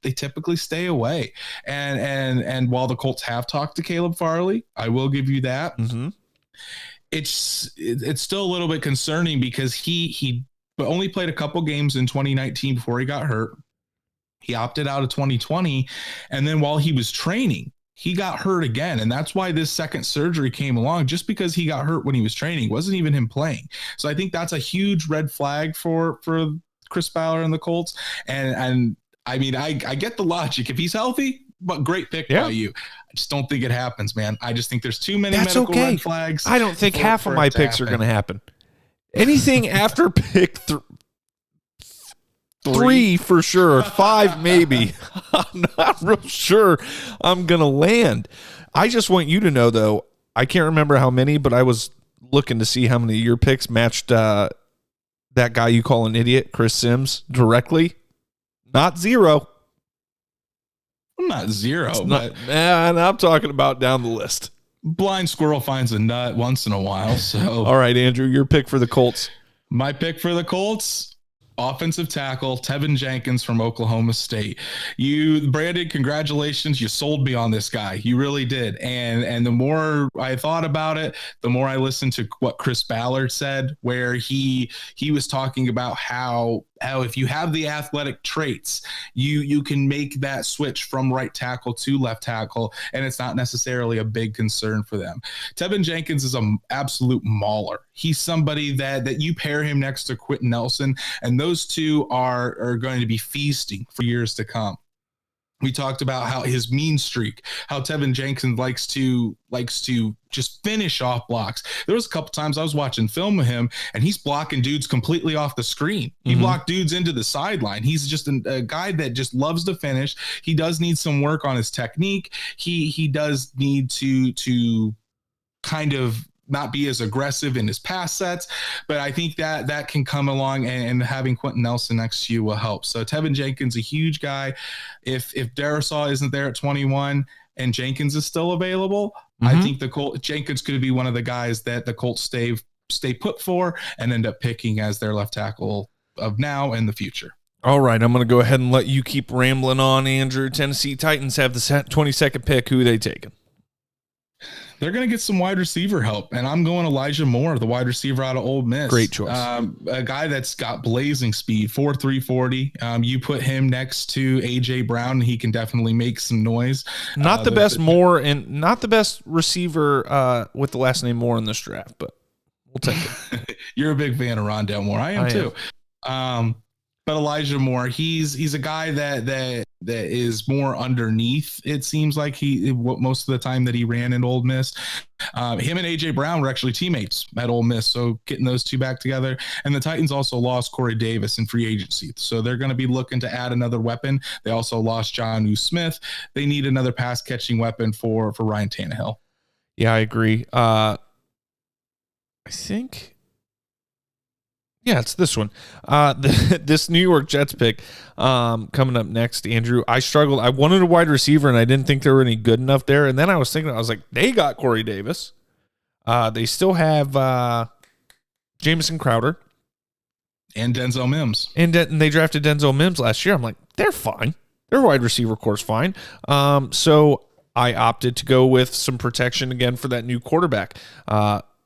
they typically stay away. And while the Colts have talked to Caleb Farley, I will give you that. Mm-hmm. It's still a little bit concerning because he only played a couple games in 2019 before he got hurt. He opted out of 2020. And then while he was training, he got hurt again. And that's why this second surgery came along, just because he got hurt when he was training. It wasn't even him playing. So I think that's a huge red flag for Chris Ballard and the Colts. And I mean, I get the logic. If he's healthy, but great pick by you. I just don't think it happens, man. I just think there's too many medical red flags. I don't think half of my picks are going to happen. Anything after pick 3 for sure, 5 maybe. I'm not real sure I'm going to land. I just want you to know, though, I can't remember how many, but I was looking to see how many of your picks matched that guy you call an idiot, Chris Sims, directly. Not 0. Not 0, Man, I'm talking about down the list. Blind squirrel finds a nut once in a while. So, all right, Andrew, your pick for the Colts. My pick for the Colts, offensive tackle Tevin Jenkins from Oklahoma State. Brandon, congratulations. You sold me on this guy. You really did. And the more I thought about it, the more I listened to what Chris Ballard said, where he was talking about how if you have the athletic traits, you can make that switch from right tackle to left tackle, and it's not necessarily a big concern for them. Tevin Jenkins is an absolute mauler. He's somebody that you pair him next to Quentin Nelson, and those two are going to be feasting for years to come. We talked about how his mean streak, how Tevin Jenkins likes to just finish off blocks. There was a couple times I was watching film of him, and he's blocking dudes completely off the screen. He blocked dudes into the sideline. He's just a guy that just loves to finish. He does need some work on his technique. He does need to kind of not be as aggressive in his pass sets, but I think that can come along, and having Quentin Nelson next to you will help. So Tevin Jenkins, a huge guy. If Darisaw isn't there at 21 and Jenkins is still available, I think Jenkins could be one of the guys that the Colts stay put for and end up picking as their left tackle of now and the future. All right, I'm going to go ahead and let you keep rambling on, Andrew. Tennessee Titans have the 22nd pick. Who are they taking? They're going to get some wide receiver help, and I'm going Elijah Moore, the wide receiver out of Ole Miss. Great choice. A guy that's got blazing speed, 4.3 40. You put him next to A.J. Brown, and he can definitely make some noise. Not the best Moore, and not the best receiver with the last name Moore in this draft, but we'll take it. You're a big fan of Rondale Moore. I am too. But Elijah Moore, he's a guy that is more underneath. It seems like most of the time that he ran in Ole Miss. Him and A.J. Brown were actually teammates at Ole Miss, so getting those two back together. And the Titans also lost Corey Davis in free agency, so they're going to be looking to add another weapon. They also lost Jonnu Smith. They need another pass-catching weapon for Ryan Tannehill. Yeah, I agree. I think... Yeah, it's this one. This New York Jets pick coming up next, Andrew. I struggled. I wanted a wide receiver, and I didn't think there were any good enough there. And then I was like, they got Corey Davis. They still have Jamison Crowder. And Denzel Mims. And they drafted Denzel Mims last year. I'm like, they're fine. Their wide receiver core's fine. So I opted to go with some protection again for that new quarterback.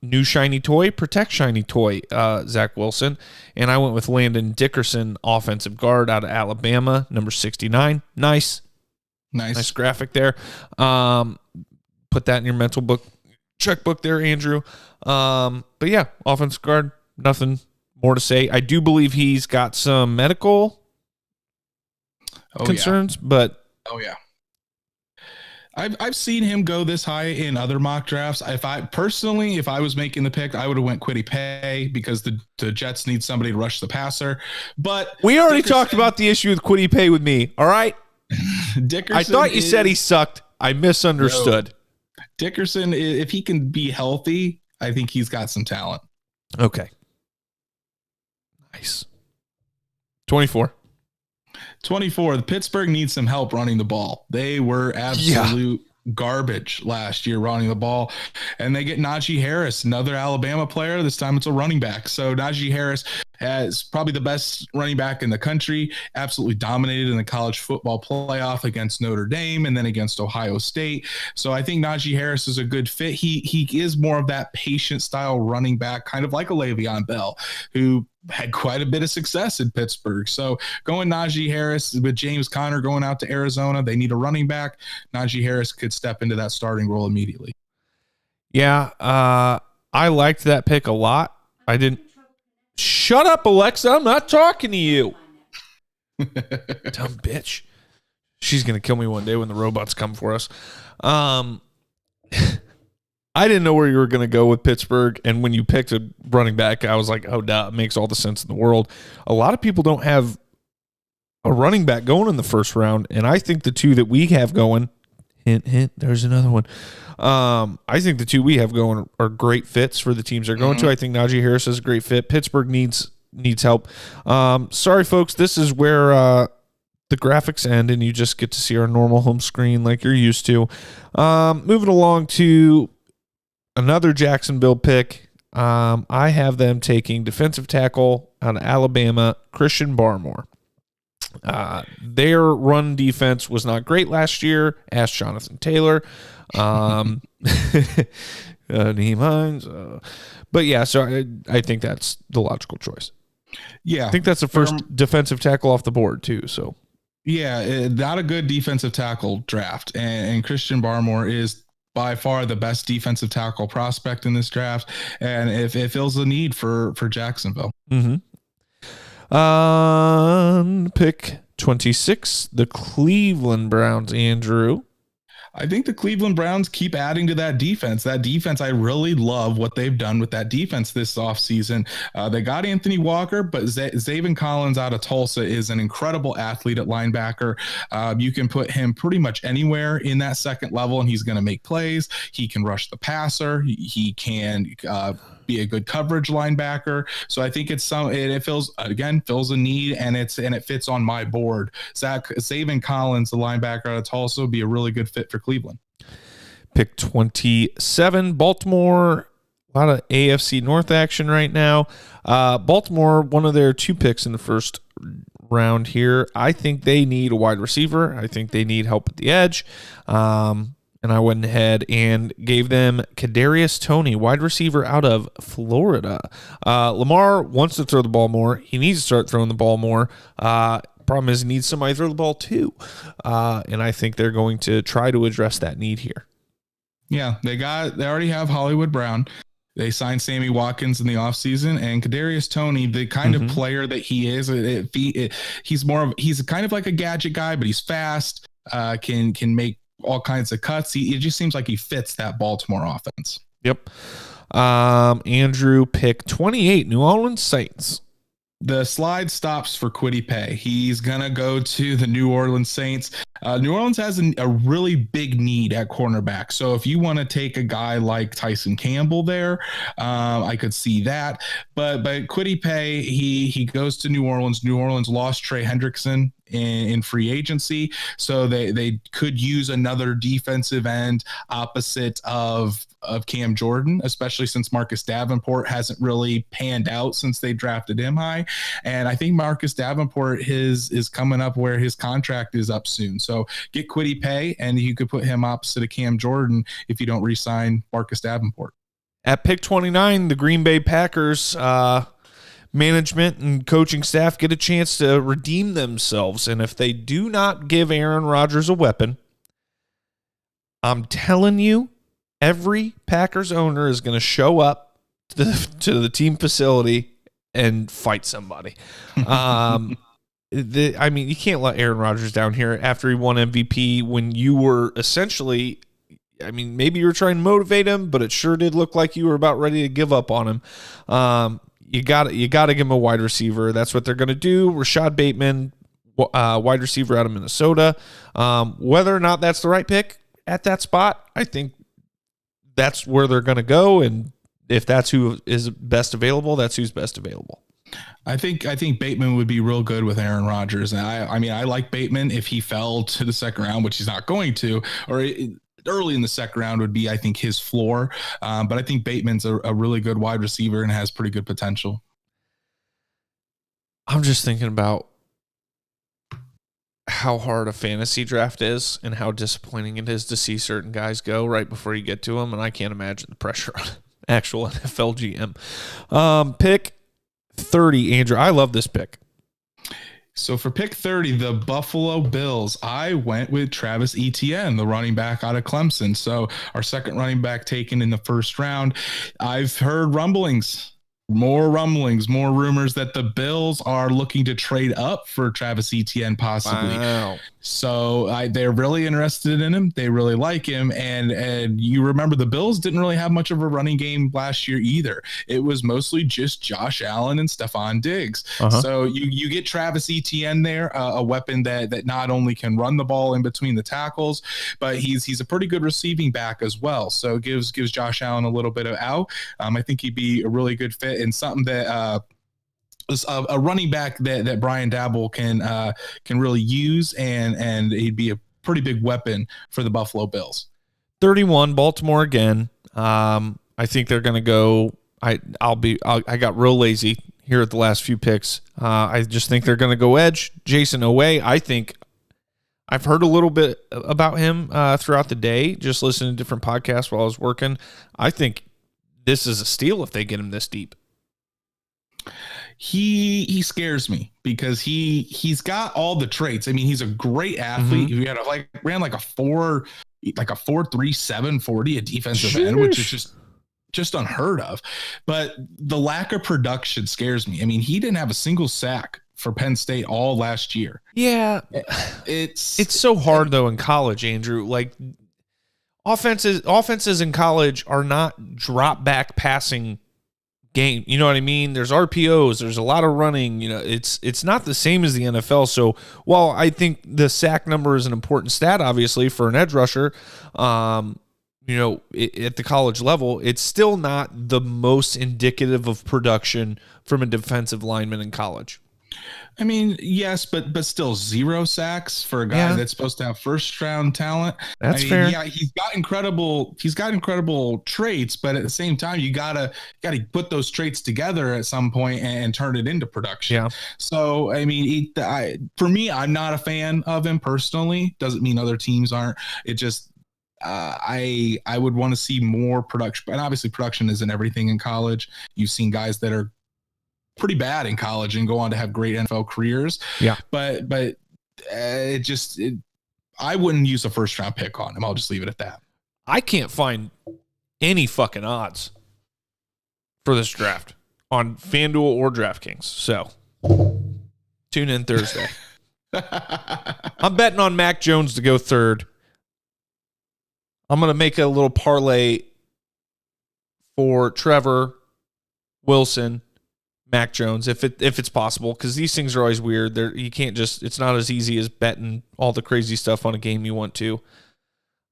New shiny toy, protect shiny toy, Zach Wilson. And I went with Landon Dickerson, offensive guard out of Alabama, number 69. Nice graphic there. Put that in your mental book, checkbook there, Andrew. But yeah, offensive guard, nothing more to say. I do believe he's got some medical concerns, but I've seen him go this high in other mock drafts. If I was making the pick, I would have went Kwity Paye because the Jets need somebody to rush the passer. But we already talked about the issue with Kwity Paye with me. All right. Dickerson. I thought you said he sucked. I misunderstood. No. Dickerson, if he can be healthy, I think he's got some talent. Okay. Nice. 24. 24. The Pittsburgh needs some help running the ball. They were absolute garbage last year running the ball, and they get Najee Harris, another Alabama player. This time it's a running back. So Najee Harris has probably the best running back in the country, absolutely dominated in the college football playoff against Notre Dame and then against Ohio State. So I think Najee Harris is a good fit. He is more of that patient style running back, kind of like a Le'Veon Bell, who had quite a bit of success in Pittsburgh. So going Najee Harris with James Conner going out to Arizona, they need a running back. Najee Harris could step into that starting role immediately. Yeah, I liked that pick a lot. I didn't. Shut up, Alexa. I'm not talking to you. Dumb bitch. She's going to kill me one day when the robots come for us. I didn't know where you were going to go with Pittsburgh, and when you picked a running back, I was like, oh, duh, it makes all the sense in the world. A lot of people don't have a running back going in the first round, and I think the two that we have going, hint, hint, there's another one. I think the two we have going are great fits for the teams they're going to. I think Najee Harris is a great fit. Pittsburgh needs help. Sorry, folks, this is where the graphics end, and you just get to see our normal home screen like you're used to. Moving along to another Jacksonville pick. I have them taking defensive tackle out of Alabama, Christian Barmore. Their run defense was not great last year. Ask Jonathan Taylor. But yeah, so I think that's the logical choice. Yeah. I think that's the first defensive tackle off the board too. So yeah, not a good defensive tackle draft. And Christian Barmore is by far the best defensive tackle prospect in this draft, and if it fills the need for Jacksonville. Pick 26, the Cleveland Browns, Andrew. I think the Cleveland Browns keep adding to that defense. That defense, I really love what they've done with that defense this offseason. They got Anthony Walker, but Zaven Collins out of Tulsa is an incredible athlete at linebacker. You can put him pretty much anywhere in that second level, and he's going to make plays. He can rush the passer. He can be a good coverage linebacker. So I think it fills a need, and it fits on my board. Zaven Collins, the linebacker out of Tulsa, would be a really good fit for Cleveland. Pick 27, Baltimore. A lot of AFC North action right now. Baltimore, one of their two picks in the first round here. I think they need a wide receiver. I think they need help at the edge. And I went ahead and gave them Kadarius Toney, wide receiver out of Florida. Lamar wants to throw the ball more. He needs to start throwing the ball more. Problem is he needs somebody to throw the ball too. And I think they're going to try to address that need here. Yeah, they already have Hollywood Brown. They signed Sammy Watkins in the offseason, and Kadarius Toney, the kind of player that he is, he's kind of like a gadget guy, but he's fast, can make all kinds of cuts. It just seems like he fits that Baltimore offense. Yep. Andrew, pick 28, New Orleans Saints. The slide stops for Kwity Paye. He's going to go to the New Orleans Saints. New Orleans has a really big need at cornerback. So if you want to take a guy like Tyson Campbell there, I could see that. But Kwity Paye, he goes to New Orleans. New Orleans lost Trey Hendrickson in free agency. So they could use another defensive end opposite of Cam Jordan, especially since Marcus Davenport hasn't really panned out since they drafted him high. And I think Marcus Davenport is coming up where his contract is up soon. So get Kwity Paye, and you could put him opposite of Cam Jordan if you don't re-sign Marcus Davenport. At pick 29, the Green Bay Packers management and coaching staff get a chance to redeem themselves. And if they do not give Aaron Rodgers a weapon, I'm telling you, every Packers owner is going to show up to the team facility and fight somebody. I mean, you can't let Aaron Rodgers down here after he won MVP when you were essentially, I mean, maybe you were trying to motivate him, but it sure did look like you were about ready to give up on him. You got to give him a wide receiver. That's what they're going to do. Rashad Bateman wide receiver out of Minnesota. Whether or not that's the right pick at that spot, I think that's where they're going to go. And if that's who is best available, that's who's best available. I think Bateman would be real good with Aaron Rodgers. And I mean, I like Bateman if he fell to the second round, which he's not going to, or early in the second round would be, I think, his floor. But I think Bateman's a really good wide receiver and has pretty good potential. I'm just thinking about how hard a fantasy draft is and how disappointing it is to see certain guys go right before you get to them. And I can't imagine the pressure on actual NFL GM. Pick 30, Andrew. I love this pick. So for pick 30, the Buffalo Bills, I went with Travis Etienne, the running back out of Clemson. So our second running back taken in the first round. I've heard more rumors that the Bills are looking to trade up for Travis Etienne possibly. Wow. So they're really interested in him. They really like him. And you remember the Bills didn't really have much of a running game last year either. It was mostly just Josh Allen and Stephon Diggs. So you get Travis Etienne there, a weapon that not only can run the ball in between the tackles, but he's a pretty good receiving back as well. So it gives Josh Allen a little bit of out. I think he'd be a really good fit and something that a running back that Brian Dabble can really use, and he'd be a pretty big weapon for the Buffalo Bills. 31, Baltimore again. I think they're going to go. I got real lazy here at the last few picks. I just think they're going to go edge. Jason Owe, I think I've heard a little bit about him throughout the day, just listening to different podcasts while I was working. I think this is a steal if they get him this deep. He scares me because he's got all the traits. I mean, he's a great athlete. He had ran like a 4.37 40 at defensive end, which is just unheard of. But the lack of production scares me. I mean, he didn't have a single sack for Penn State all last year. Yeah, it's so hard though in college, Andrew. Like offenses in college are not drop back passing game. You know what I mean? There's RPOs, there's a lot of running. You know, it's not the same as the NFL. So while I think the sack number is an important stat, obviously, for an edge rusher, at the college level, it's still not the most indicative of production from a defensive lineman in college. I mean, yes, but still 0 sacks for a guy that's supposed to have first round talent. That's fair. Yeah, he's got incredible traits, but at the same time, you gotta put those traits together at some point and turn it into production. Yeah. So I mean, for me, I'm not a fan of him personally. Doesn't mean other teams aren't. It just I would want to see more production, and obviously production isn't everything in college. You've seen guys that are pretty bad in college and go on to have great NFL careers. Yeah. But I wouldn't use a first round pick on him. I'll just leave it at that. I can't find any fucking odds for this draft on FanDuel or DraftKings. So tune in Thursday. I'm betting on Mac Jones to go third. I'm going to make a little parlay for Trevor, Wilson, Mac Jones, if it's possible, because these things are always weird. You can't just, it's not as easy as betting all the crazy stuff on a game you want to.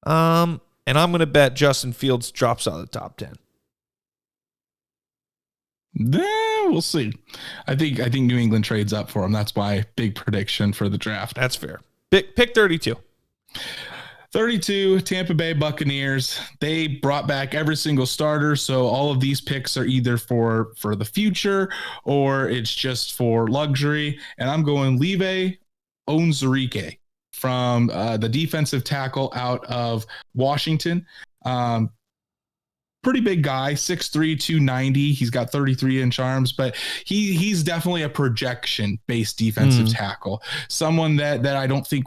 And I'm going to bet Justin Fields drops out of the top 10. We'll see. I think New England trades up for him. That's my big prediction for the draft. That's fair. Pick 32. 32, Tampa Bay Buccaneers. They brought back every single starter, so all of these picks are either for the future or it's just for luxury. And I'm going Levi Onwuzurike from the defensive tackle out of Washington. Pretty big guy, 6'3", 290. He's got 33-inch arms, but he's definitely a projection-based defensive tackle. Someone that I don't think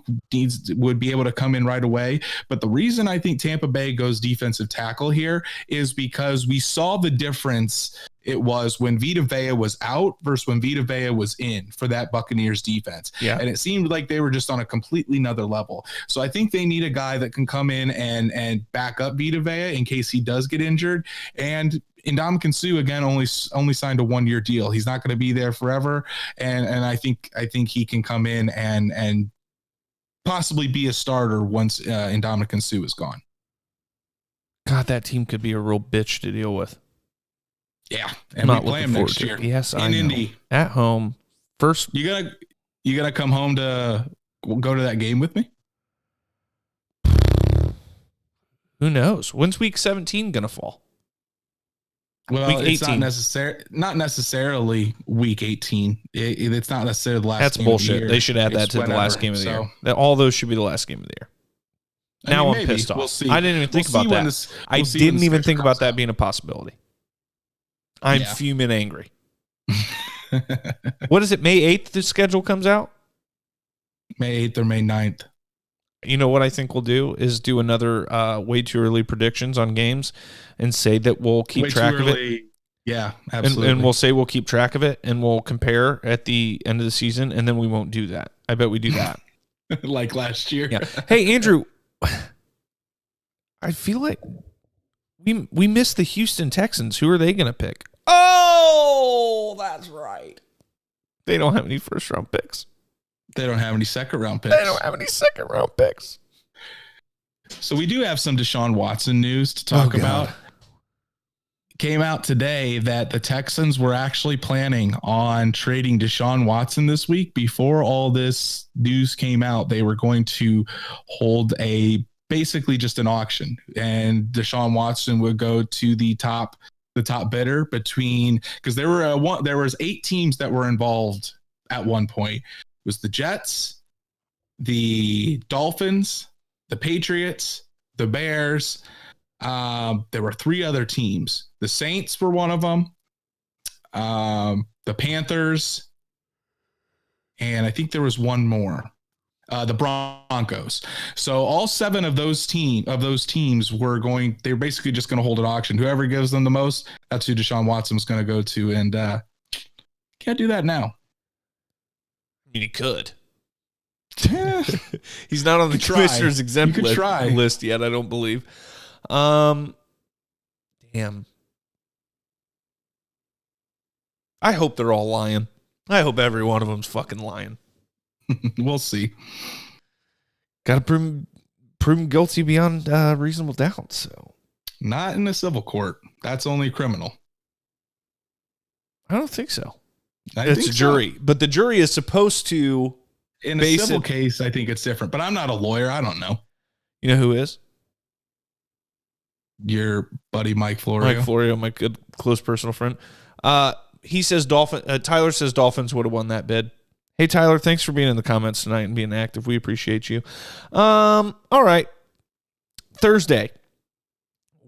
would be able to come in right away. But the reason I think Tampa Bay goes defensive tackle here is because we saw the difference it was when Vita Vea was out versus when Vita Vea was in for that Buccaneers defense. Yeah. And it seemed like they were just on a completely another level. So I think they need a guy that can come in and back up Vita Vea in case he does get injured. And Ndamukong Suh again only signed a 1-year deal. He's not going to be there forever, and I think he can come in and possibly be a starter once Ndamukong Suh is gone. God, that team could be a real bitch to deal with. Yeah, and we play him next year. Yes, in Indy at home. First, you gotta come home to go to that game with me. Who knows? When's week 17 gonna fall? Well, it's not necessarily week 18. It's not necessarily the last. That's game bullshit. Of the year. They should add that to the last game of the year. All those should be the last game of the year. Now I'm pissed off. We'll see. I didn't even think about that. I didn't even think about that being a possibility. I'm fuming angry. What is it? May 8th the schedule comes out? May 8th or May 9th. You know what I think we'll do is do another way too early predictions on games and say that we'll keep track of it. Yeah, absolutely. And we'll say we'll keep track of it and we'll compare at the end of the season, and then we won't do that. I bet we do that. Like last year. Yeah. Hey, Andrew, I feel like we missed the Houston Texans. Who are they going to pick? Oh, that's right. They don't have any first-round picks. They don't have any second-round picks. So we do have some Desean Watson news to talk about. Came out today that the Texans were actually planning on trading Desean Watson this week. Before all this news came out, they were going to hold basically just an auction, and Desean Watson would go to the top bidder because there was 8 teams that were involved at one point. It was the Jets, the Dolphins, the Patriots, the Bears. There were 3 other teams. The Saints were one of them. The Panthers, and I think there was one more. The Broncos. So all 7 of those teams were basically just going to hold an auction. Whoever gives them the most, that's who Desean Watson was going to go to. And can't do that now. I mean, he could. He's not on the commissioner's exempt list yet, I don't believe. Damn. I hope they're all lying. I hope every one of them's fucking lying. We'll see. Got to prove guilty beyond reasonable doubt. So, not in a civil court. That's only criminal. I don't think so. It's a jury, but the jury is supposed to. In a civil case, I think it's different. But I'm not a lawyer. I don't know. You know who is? Your buddy Mike Florio. Mike Florio, my good close personal friend. He says Tyler says Dolphins would have won that bid. Hey, Tyler, thanks for being in the comments tonight and being active. We appreciate you. All right. Thursday,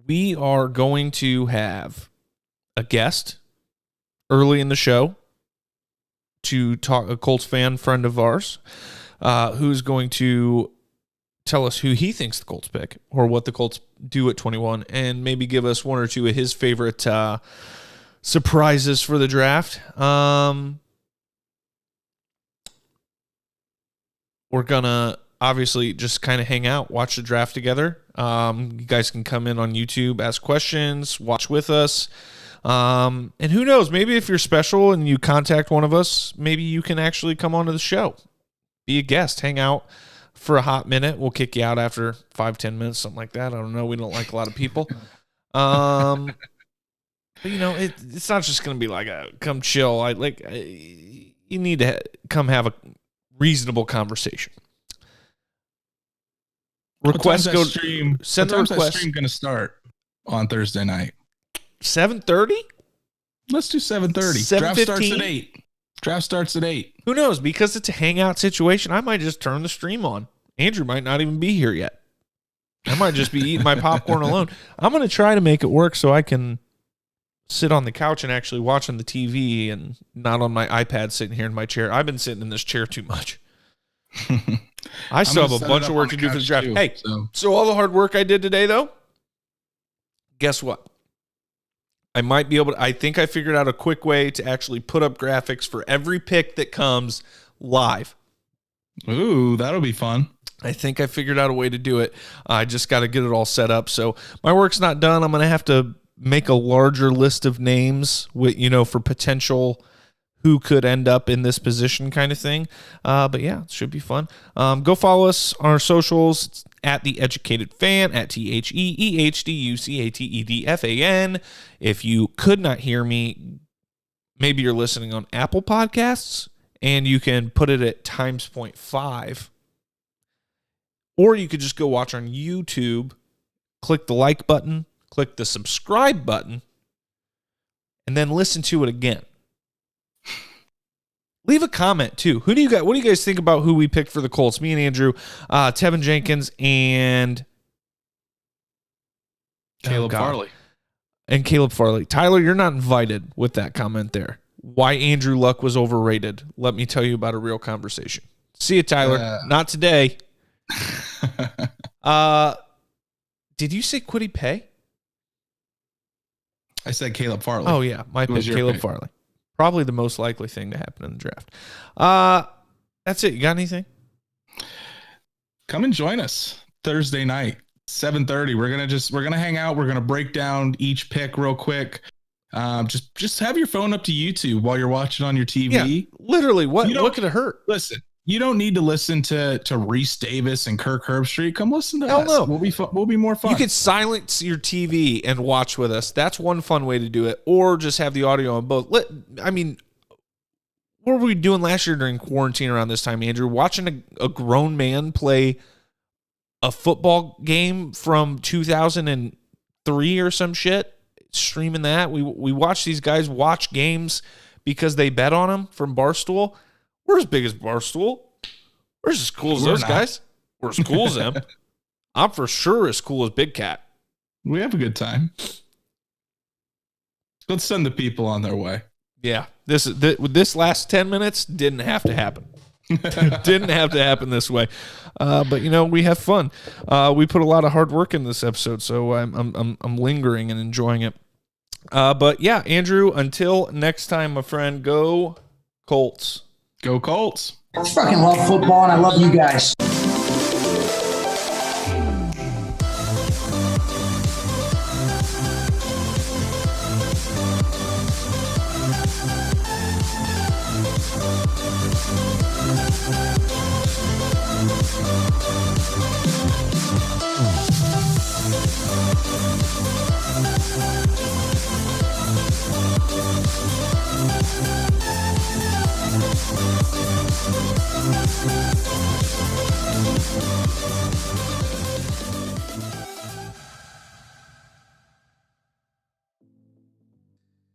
we are going to have a guest early in the show to talk, a Colts fan friend of ours, who's going to tell us who he thinks the Colts pick or what the Colts do at 21 and maybe give us one or two of his favorite surprises for the draft. We're going to obviously just kind of hang out, watch the draft together. You guys can come in on YouTube, ask questions, watch with us. And who knows, maybe if you're special and you contact one of us, maybe you can actually come onto the show. Be a guest, hang out for a hot minute. We'll kick you out after 5-10 minutes, something like that. I don't know. We don't like a lot of people. But, you know, it's not just going to be like a come chill. You need to come have a reasonable conversation. Request go stream. Send the request. That stream going to start on Thursday night. 7:30. Let's do 7:30. Draft starts at 8. Who knows? Because it's a hangout situation, I might just turn the stream on. Andrew might not even be here yet. I might just be eating my popcorn alone. I'm going to try to make it work so I can sit on the couch and actually watch on the TV and not on my iPad sitting here in my chair. I've been sitting in this chair too much. I still have a bunch of work to do for the draft. Hey, so all the hard work I did today, though, guess what? I might be able to, I think I figured out a quick way to actually put up graphics for every pick that comes live. Ooh, that'll be fun. I think I figured out a way to do it. I just got to get it all set up. So my work's not done. I'm going to have to make a larger list of names with, for potential who could end up in this position kind of thing. But yeah, it should be fun. Go follow us on our socials. It's at The Educated Fan, at TheEHDUCATEDFAN. If you could not hear me, maybe you're listening on Apple Podcasts, and you can put it at times 0.5. Or you could just go watch on YouTube, click the like button, click the subscribe button, and then listen to it again. Leave a comment, too. What do you guys think about who we picked for the Colts? Me and Andrew, Tevin Jenkins, and Caleb Farley. And Caleb Farley. Tyler, you're not invited with that comment there. Why Andrew Luck was overrated. Let me tell you about a real conversation. See you, Tyler. Not today. Did you say Kwity Paye? I said Caleb Farley. Oh, yeah. My pick, Caleb Farley. Probably the most likely thing to happen in the draft. That's it. You got anything? Come and join us Thursday night, 7:30. We're gonna hang out. We're gonna break down each pick real quick. Just have your phone up to YouTube while you're watching on your TV. Yeah, literally, what could it hurt? Listen, you don't need to listen to Reese Davis and Kirk Herbstreit. Come listen to us. No. We'll be more fun. You could silence your TV and watch with us. That's one fun way to do it. Or just have the audio on both. What were we doing last year during quarantine around this time, Andrew? Watching a grown man play a football game from 2003 or some shit, streaming that. We watch these guys watch games because they bet on them from Barstool. We're as big as Barstool. We're as cool as those guys. We're as cool as them. I'm for sure as cool as Big Cat. We have a good time. Let's send the people on their way. Yeah. This last 10 minutes didn't have to happen. Didn't have to happen this way. But we have fun. We put a lot of hard work in this episode, so I'm lingering and enjoying it. But yeah, Andrew, until next time, my friend, go Colts. Go Colts. I fucking love football, and I love you guys.